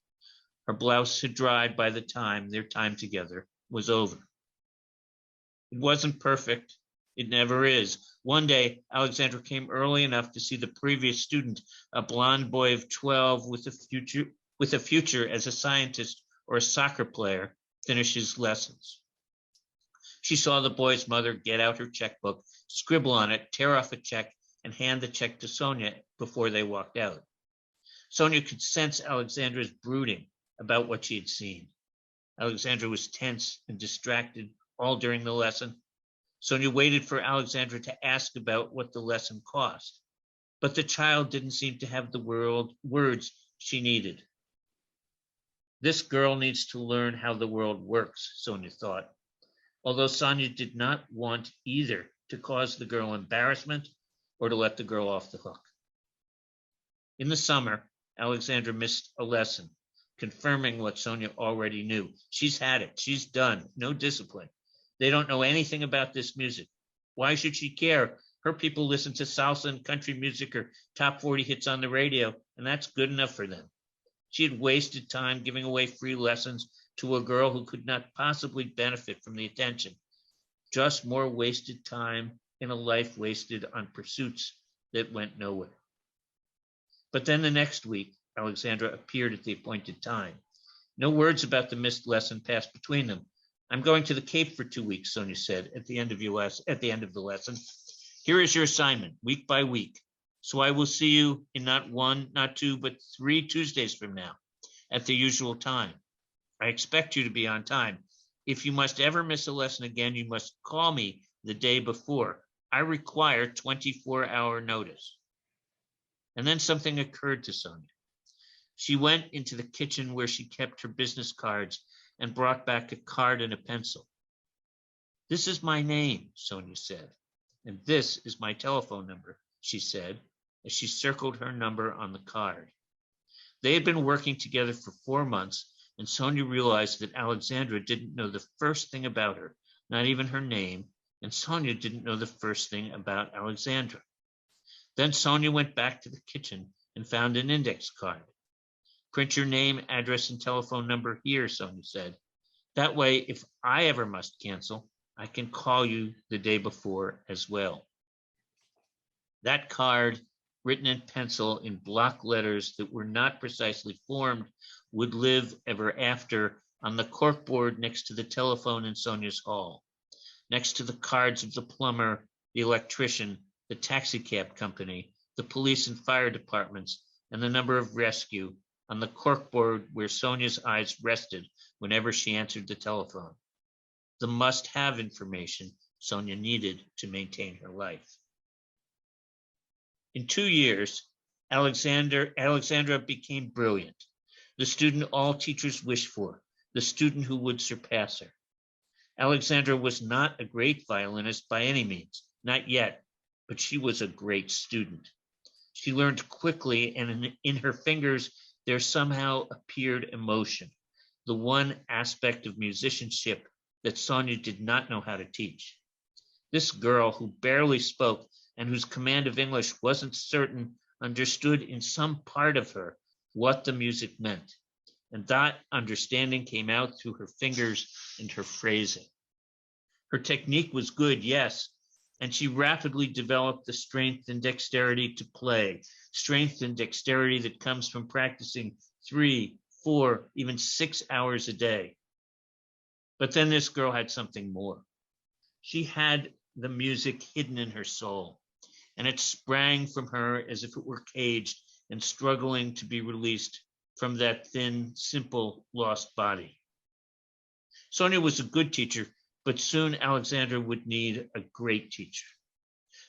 Speaker 7: Her blouse had dried by the time their time together was over. It wasn't perfect. It never is. One day, Alexandra came early enough to see the previous student, a blonde boy of 12 with a future as a scientist or a soccer player, finish his lessons. She saw the boy's mother get out her checkbook, scribble on it, tear off a check, and hand the check to Sonia before they walked out. Sonia could sense Alexandra's brooding about what she had seen. Alexandra was tense and distracted all during the lesson. Sonia waited for Alexandra to ask about what the lesson cost. but the child didn't seem to have the words she needed. This girl needs to learn how the world works, Sonia thought, although Sonia did not want either to cause the girl embarrassment or to let the girl off the hook. In the summer, Alexandra missed a lesson, confirming what Sonia already knew. She's had it. She's done. No discipline. They don't know anything about this music. Why should she care? Her people listen to salsa and country music or top 40 hits on the radio, and that's good enough for them. She had wasted time giving away free lessons to a girl who could not possibly benefit from the attention. Just more wasted time in a life wasted on pursuits that went nowhere. But then the next week, Alexandra appeared at the appointed time. No words about the missed lesson passed between them. I'm going to the Cape for 2 weeks, Sonia said at the end of the lesson. Here is your assignment, week by week. So I will see you in not 1, not 2, but 3 Tuesdays from now at the usual time. I expect you to be on time. If you must ever miss a lesson again, you must call me the day before. I require 24-hour notice. And then something occurred to Sonia. She went into the kitchen where she kept her business cards and brought back a card and a pencil. This is my name, Sonia said, and this is my telephone number, she said, as she circled her number on the card. They had been working together for 4 months, and Sonia realized that Alexandra didn't know the first thing about her, not even her name, and Sonia didn't know the first thing about Alexandra. Then Sonia went back to the kitchen and found an index card. Print your name, address, and telephone number here, Sonia said. That way, if I ever must cancel, I can call you the day before as well. That card, written in pencil in block letters that were not precisely formed, would live ever after on the corkboard next to the telephone in Sonia's hall, next to the cards of the plumber, the electrician, the taxicab company, the police and fire departments, and the number of rescue on the corkboard where Sonia's eyes rested whenever she answered the telephone. The must-have information Sonia needed to maintain her life. In 2 years, Alexandra became brilliant, the student all teachers wished for, the student who would surpass her. Alexandra was not a great violinist by any means, not yet, but she was a great student. She learned quickly, and in her fingers, there somehow appeared emotion, the one aspect of musicianship that Sonia did not know how to teach. This girl who barely spoke and whose command of English wasn't certain understood in some part of her what the music meant, and that understanding came out through her fingers and her phrasing. Her technique was good, yes, and she rapidly developed the strength and dexterity to play, strength and dexterity that comes from practicing 3, 4, even 6 hours a day. But then this girl had something more. She had the music hidden in her soul, and it sprang from her as if it were caged and struggling to be released from that thin, simple, lost body. Sonia was a good teacher, but soon Alexandra would need a great teacher,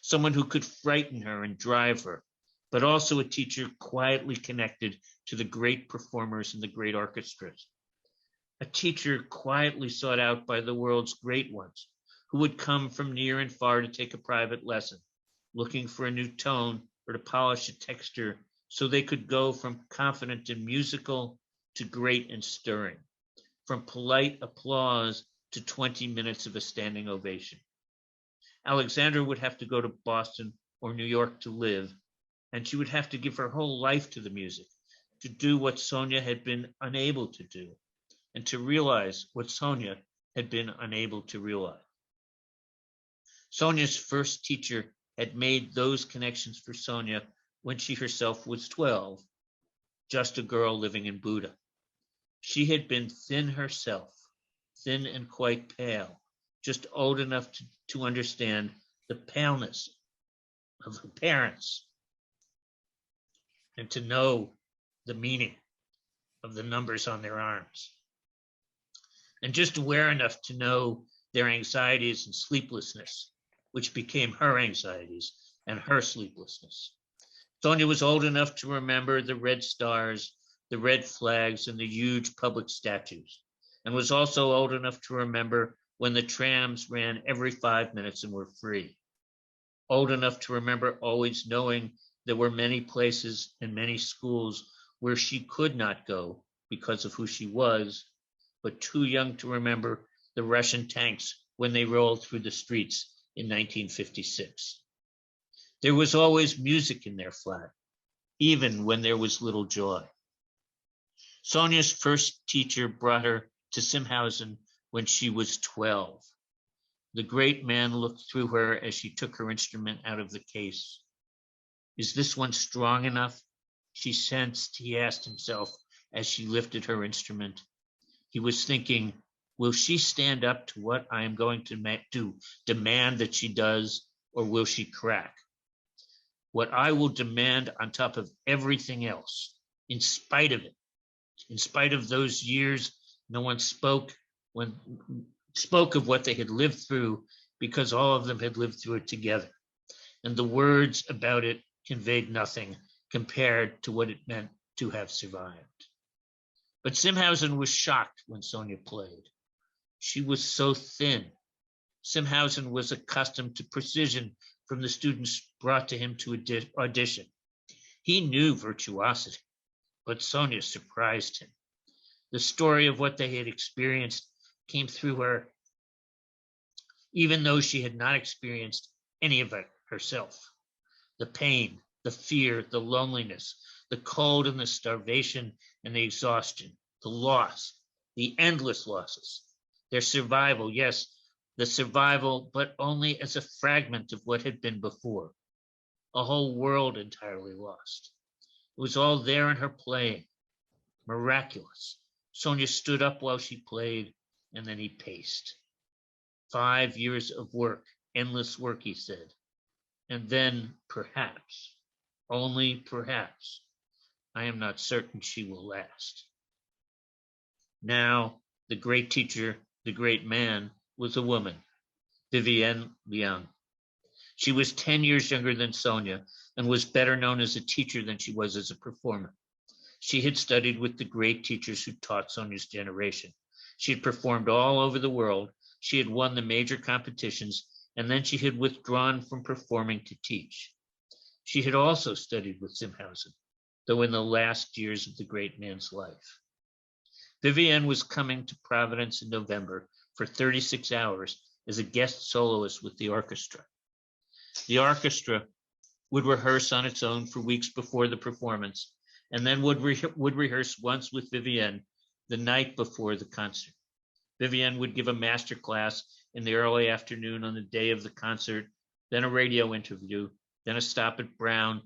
Speaker 7: someone who could frighten her and drive her, but also a teacher quietly connected to the great performers and the great orchestras, a teacher quietly sought out by the world's great ones, who would come from near and far to take a private lesson, looking for a new tone or to polish a texture so they could go from confident and musical to great and stirring, from polite applause to 20 minutes of a standing ovation. Alexandra would have to go to Boston or New York to live, and she would have to give her whole life to the music, to do what Sonia had been unable to do, and to realize what Sonia had been unable to realize. Sonia's first teacher had made those connections for Sonia when she herself was 12, just a girl living in Buda. She had been thin herself, thin and quite pale, just old enough to understand the paleness of her parents and to know the meaning of the numbers on their arms, and just aware enough to know their anxieties and sleeplessness, which became her anxieties and her sleeplessness. Sonia was old enough to remember the red stars, the red flags, and the huge public statues, and was also old enough to remember when the trams ran every 5 minutes and were free. Old enough to remember always knowing there were many places and many schools where she could not go because of who she was, but too young to remember the Russian tanks when they rolled through the streets in 1956. There was always music in their flat, even when there was little joy. Sonia's first teacher brought her to Simhausen when she was 12. The great man looked through her as she took her instrument out of the case. Is this one strong enough? She sensed, he asked himself as she lifted her instrument. He was thinking, will she stand up to what I am going to demand that she does, or will she crack? What I will demand on top of everything else, in spite of it, in spite of those years no one spoke of what they had lived through, because all of them had lived through it together. And the words about it conveyed nothing compared to what it meant to have survived. But Simhausen was shocked when Sonia played. She was so thin. Simhausen was accustomed to precision from the students brought to him to audition. He knew virtuosity, but Sonia surprised him. The story of what they had experienced came through her, even though she had not experienced any of it herself. The pain, the fear, the loneliness, the cold and the starvation and the exhaustion, the loss, the endless losses, their survival, yes, the survival, but only as a fragment of what had been before, a whole world entirely lost. It was all there in her playing, miraculous. Sonia stood up while she played, and then he paced. 5 years of work, endless work, he said. And then perhaps, only perhaps, I am not certain she will last. Now, the great teacher, the great man, was a woman, Vivienne Leung. She was 10 years younger than Sonia and was better known as a teacher than she was as a performer. She had studied with the great teachers who taught Sonia's generation. She had performed all over the world. She had won the major competitions, and then she had withdrawn from performing to teach. She had also studied with Simhausen, though in the last years of the great man's life. Vivienne was coming to Providence in November for 36 hours as a guest soloist with the orchestra. The orchestra would rehearse on its own for weeks before the performance, and then would rehearse once with Vivienne the night before the concert. Vivienne would give a master class in the early afternoon on the day of the concert, then a radio interview, then a stop at Brown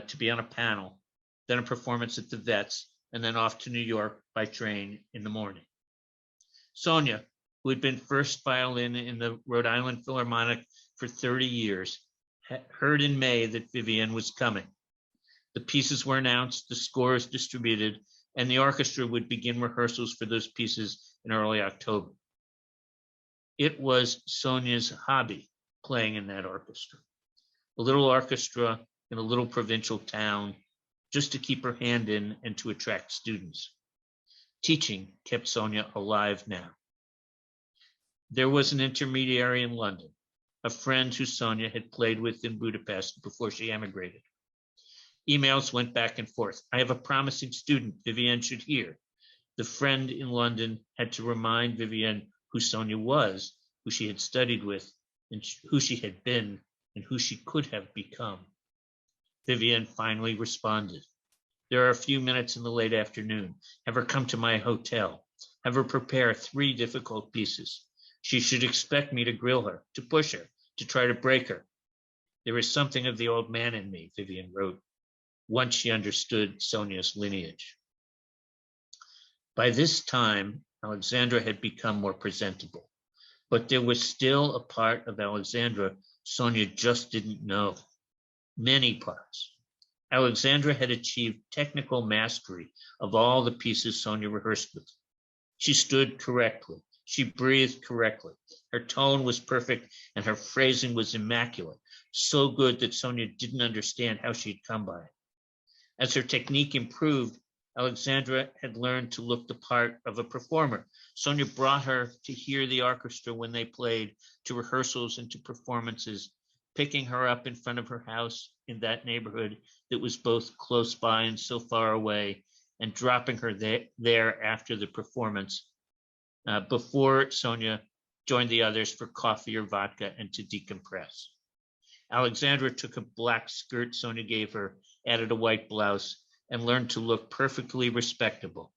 Speaker 7: to be on a panel, then a performance at the Vets, and then off to New York by train in the morning. Sonia, who had been first violin in the Rhode Island Philharmonic for 30 years, heard in May that Vivienne was coming. The pieces were announced, the scores distributed, and the orchestra would begin rehearsals for those pieces in early October. It was Sonia's hobby, playing in that orchestra. A little orchestra in a little provincial town, just to keep her hand in and to attract students. Teaching kept Sonia alive now. There was an intermediary in London, a friend who Sonia had played with in Budapest before she emigrated. Emails went back and forth. I have a promising student Vivienne should hear. The friend in London had to remind Vivienne who Sonia was, who she had studied with, and who she had been, and who she could have become. Vivienne finally responded. There are a few minutes in the late afternoon. Have her come to my hotel. Have her prepare 3 difficult pieces. She should expect me to grill her, to push her, to try to break her. There is something of the old man in me, Vivienne wrote, once she understood Sonia's lineage. By this time, Alexandra had become more presentable, but there was still a part of Alexandra Sonia just didn't know. Many parts. Alexandra had achieved technical mastery of all the pieces Sonia rehearsed with. She stood correctly. She breathed correctly. Her tone was perfect and her phrasing was immaculate, so good that Sonia didn't understand how she had come by it. As her technique improved, Alexandra had learned to look the part of a performer. Sonia brought her to hear the orchestra when they played, to rehearsals and to performances, picking her up in front of her house in that neighborhood that was both close by and so far away, and dropping her there after the performance, before Sonia joined the others for coffee or vodka and to decompress. Alexandra took a black skirt Sonia gave her, added a white blouse, and learned to look perfectly respectable.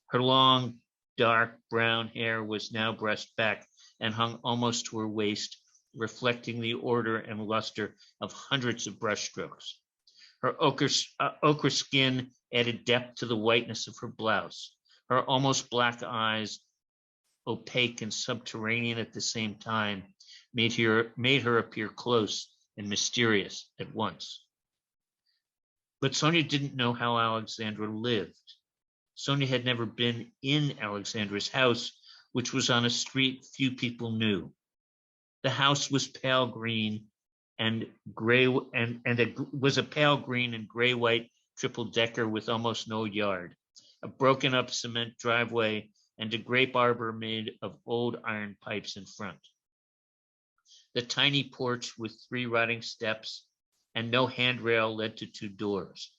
Speaker 7: Her long, dark brown hair was now brushed back and hung almost to her waist, reflecting the order and luster of hundreds of brushstrokes. Her ochre skin added depth to the whiteness of her blouse. Her almost black eyes, opaque and subterranean at the same time, made her appear close and mysterious at once. But Sonia didn't know how Alexandra lived. Sonia had never been in Alexandra's house, which was on a street few people knew. The house was pale green and gray, and it was a pale green and gray-white triple-decker with almost no yard, a broken up cement driveway, and a grape arbor made of old iron pipes in front. The tiny porch with 3 rotting steps and no handrail led to 2 doors.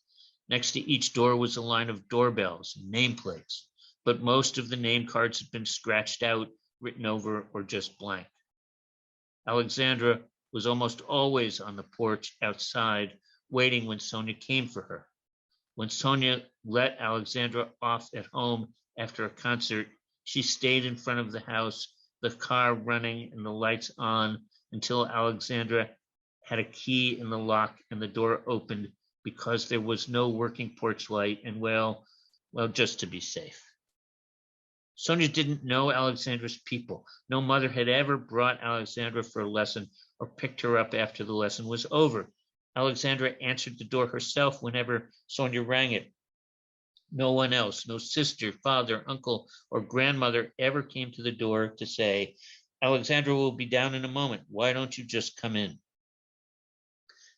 Speaker 7: Next to each door was a line of doorbells and nameplates, but most of the name cards had been scratched out, written over, or just blank. Alexandra was almost always on the porch outside, waiting when Sonia came for her. When Sonia let Alexandra off at home after a concert, she stayed in front of the house, the car running and the lights on, until Alexandra had a key in the lock and the door opened, because there was no working porch light, and well, just to be safe. Sonia didn't know Alexandra's people. No mother had ever brought Alexandra for a lesson or picked her up after the lesson was over. Alexandra answered the door herself whenever Sonia rang it. No one else, no sister, father, uncle, or grandmother ever came to the door to say, "Alexandra will be down in a moment. Why don't you just come in?"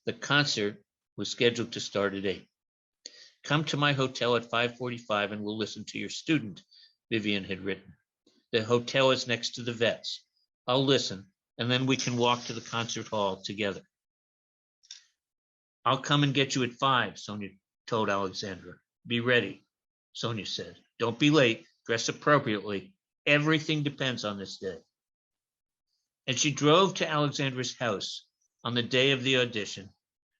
Speaker 7: The concert was scheduled to start at 8. "Come to my hotel at 5:45 and we'll listen to your student," Vivian had written. "The hotel is next to the vets. I'll listen, and then we can walk to the concert hall together." "I'll come and get you at 5, Sonia told Alexandra. "Be ready," Sonia said. "Don't be late. Dress appropriately. Everything depends on this day." And she drove to Alexandra's house on the day of the audition.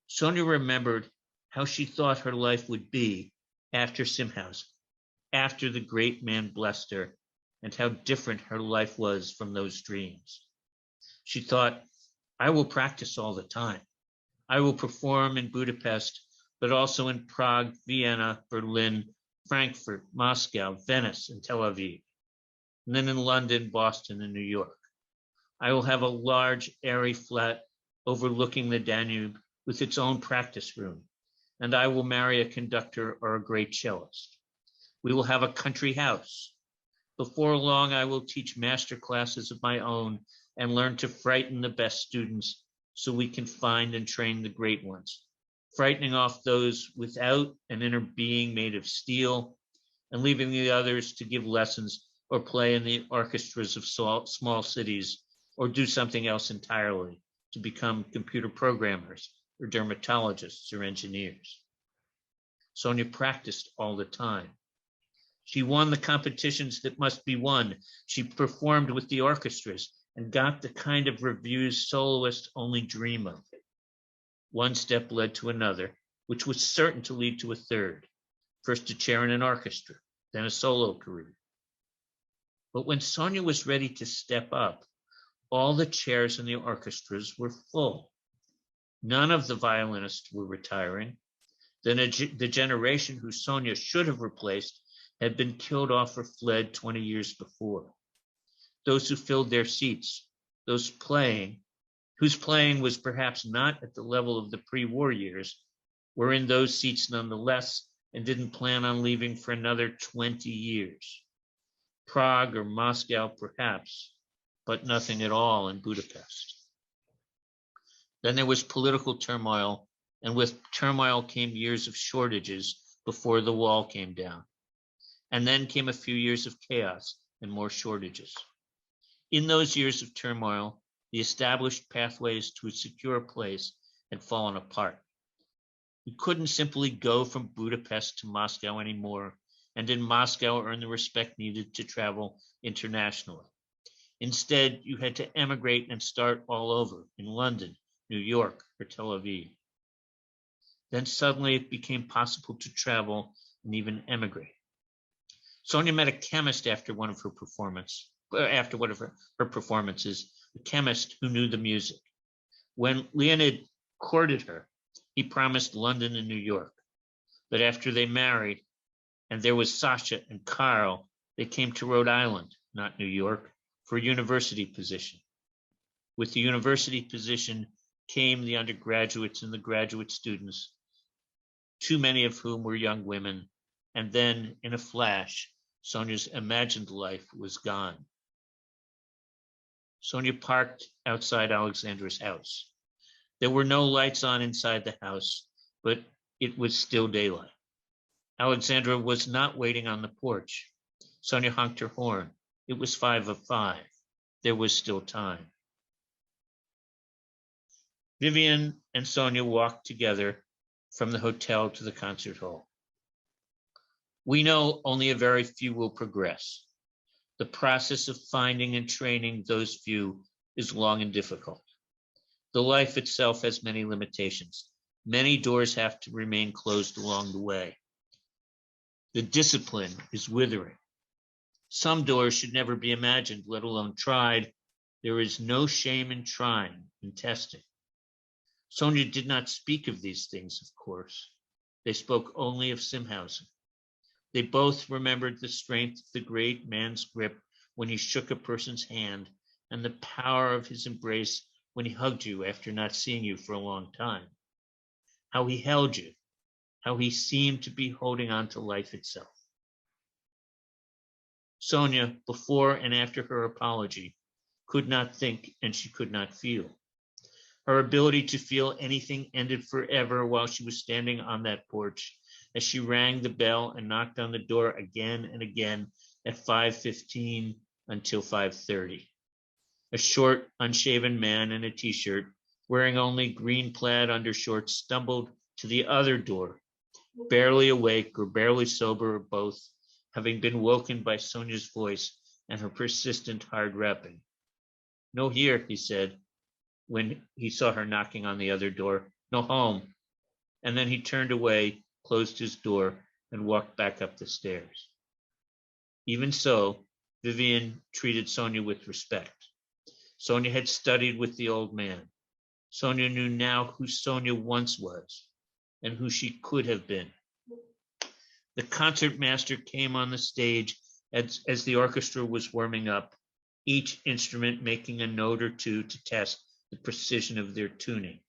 Speaker 7: Sonia remembered how she thought her life would be after Simhouse, after the great man blessed her, and how different her life was from those dreams. She thought, "I will practice all the time. I will perform in Budapest, but also in Prague, Vienna, Berlin, Frankfurt, Moscow, Venice, and Tel Aviv, and then in London, Boston, and New York. I will have a large, airy flat overlooking the Danube with its own practice room, and I will marry a conductor or a great cellist. We will have a country house. Before long, I will teach master classes of my own and learn to frighten the best students so we can find and train the great ones, frightening off those without an inner being made of steel and leaving the others to give lessons or play in the orchestras of small cities or do something else entirely, to become computer programmers or dermatologists or engineers." Sonia practiced all the time. She won the competitions that must be won. She performed with the orchestras and got the kind of reviews soloists only dream of. One step led to another, which was certain to lead to a third. First a chair in an orchestra, then a solo career. But when Sonia was ready to step up, all the chairs in the orchestras were full. None of the violinists were retiring. The generation who Sonia should have replaced had been killed off or fled 20 years before. Those who filled their seats, whose playing was perhaps not at the level of the pre-war years, were in those seats nonetheless and didn't plan on leaving for another 20 years. Prague or Moscow perhaps, but nothing at all in Budapest. Then there was political turmoil, and with turmoil came years of shortages before the wall came down. And then came a few years of chaos and more shortages. In those years of turmoil, the established pathways to a secure place had fallen apart. You couldn't simply go from Budapest to Moscow anymore, and in Moscow earn the respect needed to travel internationally. Instead, you had to emigrate and start all over in London, New York, or Tel Aviv. Then suddenly it became possible to travel and even emigrate. Sonia met a chemist after one of her performances, a chemist who knew the music. When Leonid courted her, he promised London and New York. But after they married, and there was Sasha and Carl, they came to Rhode Island, not New York, for a university position. With the university position came the undergraduates and the graduate students, too many of whom were young women, and then, in a flash, Sonia's imagined life was gone. Sonia parked outside Alexandra's house. There were no lights on inside the house, but it was still daylight. Alexandra was not waiting on the porch. Sonia honked her horn. It was 5:05. There was still time. Vivian and Sonia walked together from the hotel to the concert hall. We know only a very few will progress. The process of finding and training those few is long and difficult. The life itself has many limitations. Many doors have to remain closed along the way. The discipline is withering. Some doors should never be imagined, let alone tried. There is no shame in trying and testing. Sonia did not speak of these things, of course. They spoke only of Simhausen. They both remembered the strength of the great man's grip when he shook a person's hand, and the power of his embrace when he hugged you after not seeing you for a long time. How he held you, how he seemed to be holding on to life itself. Sonia, before and after her apology, could not think and she could not feel. Her ability to feel anything ended forever while she was standing on that porch as she rang the bell and knocked on the door again and again at 5:15 until 5:30. A short, unshaven man in a t-shirt, wearing only green plaid undershorts, stumbled to the other door, barely awake or barely sober or both, having been woken by Sonia's voice and her persistent hard rapping. "No here," he said, when he saw her knocking on the other door. "No home." And then he turned away, closed his door, and walked back up the stairs. Even so, Vivian treated Sonia with respect. Sonia had studied with the old man. Sonia knew now who Sonia once was and who she could have been. The concertmaster came on the stage as the orchestra was warming up, each instrument making a note or two to test the precision of their tuning.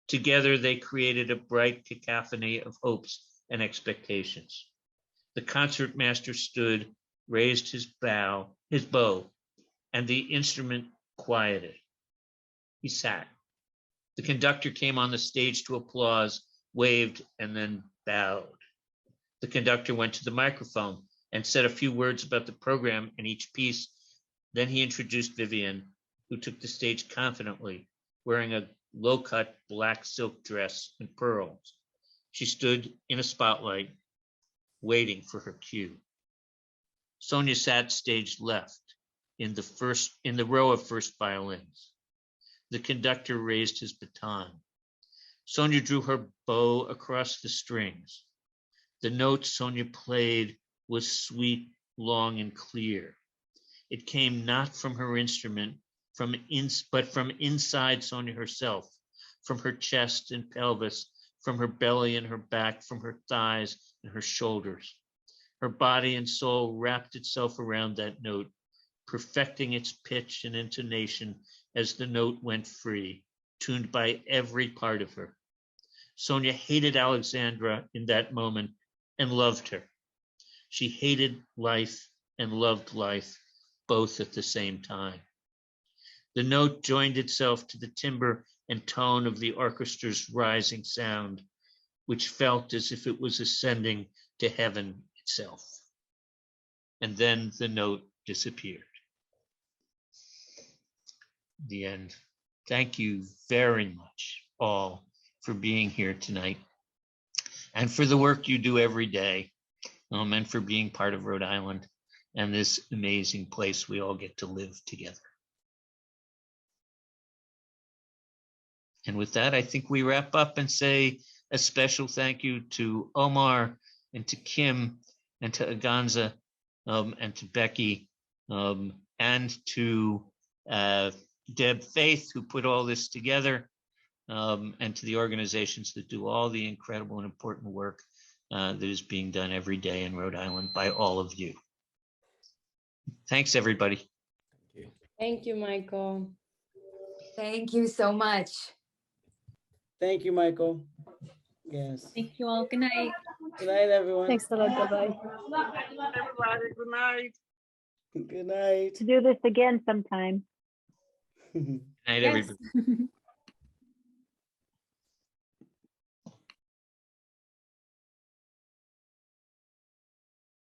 Speaker 7: Together, they created a bright cacophony of hopes and expectations. The concertmaster stood, raised his bow, and the instrument quieted. He sat. The conductor came on the stage to applause, waved, and then bowed. The conductor went to the microphone and said a few words about the program in each piece. Then he introduced Vivian, who took the stage confidently, wearing a low-cut black silk dress and pearls. She stood in a spotlight, waiting for her cue. Sonia sat stage left, in the row of first violins. The conductor raised his baton. Sonia drew her bow across the strings. The note Sonia played was sweet, long, and clear. It came not from her instrument, but from inside Sonia herself, from her chest and pelvis, from her belly and her back, from her thighs and her shoulders. Her body and soul wrapped itself around that note, perfecting its pitch and intonation as the note went free, tuned by every part of her. Sonia hated Alexandra in that moment and loved her. She hated life and loved life both at the same time. The note joined itself to the timbre and tone of the orchestra's rising sound, which felt as if it was ascending to heaven itself. And then the note disappeared. The end. Thank you very much, all, for being here tonight and for the work you do every day, and for being part of Rhode Island and this amazing place we all get to live together. And with that, I think we wrap up and say a special thank you to Omar and to Kim and to Aganza and to Becky and to Deb Faith, who put all this together, and to the organizations that do all the incredible and important work that is being done every day in Rhode Island by all of you. Thanks, everybody.
Speaker 4: Thank you, Michael.
Speaker 3: Thank you so much.
Speaker 6: Thank you, Michael. Yes.
Speaker 1: Thank you all. Good night.
Speaker 6: Good night, everyone.
Speaker 5: Thanks a lot. Bye-bye.
Speaker 8: Everybody, good night.
Speaker 6: Good night.
Speaker 9: To do this again sometime.
Speaker 7: Good night,
Speaker 1: Yes.
Speaker 7: everybody.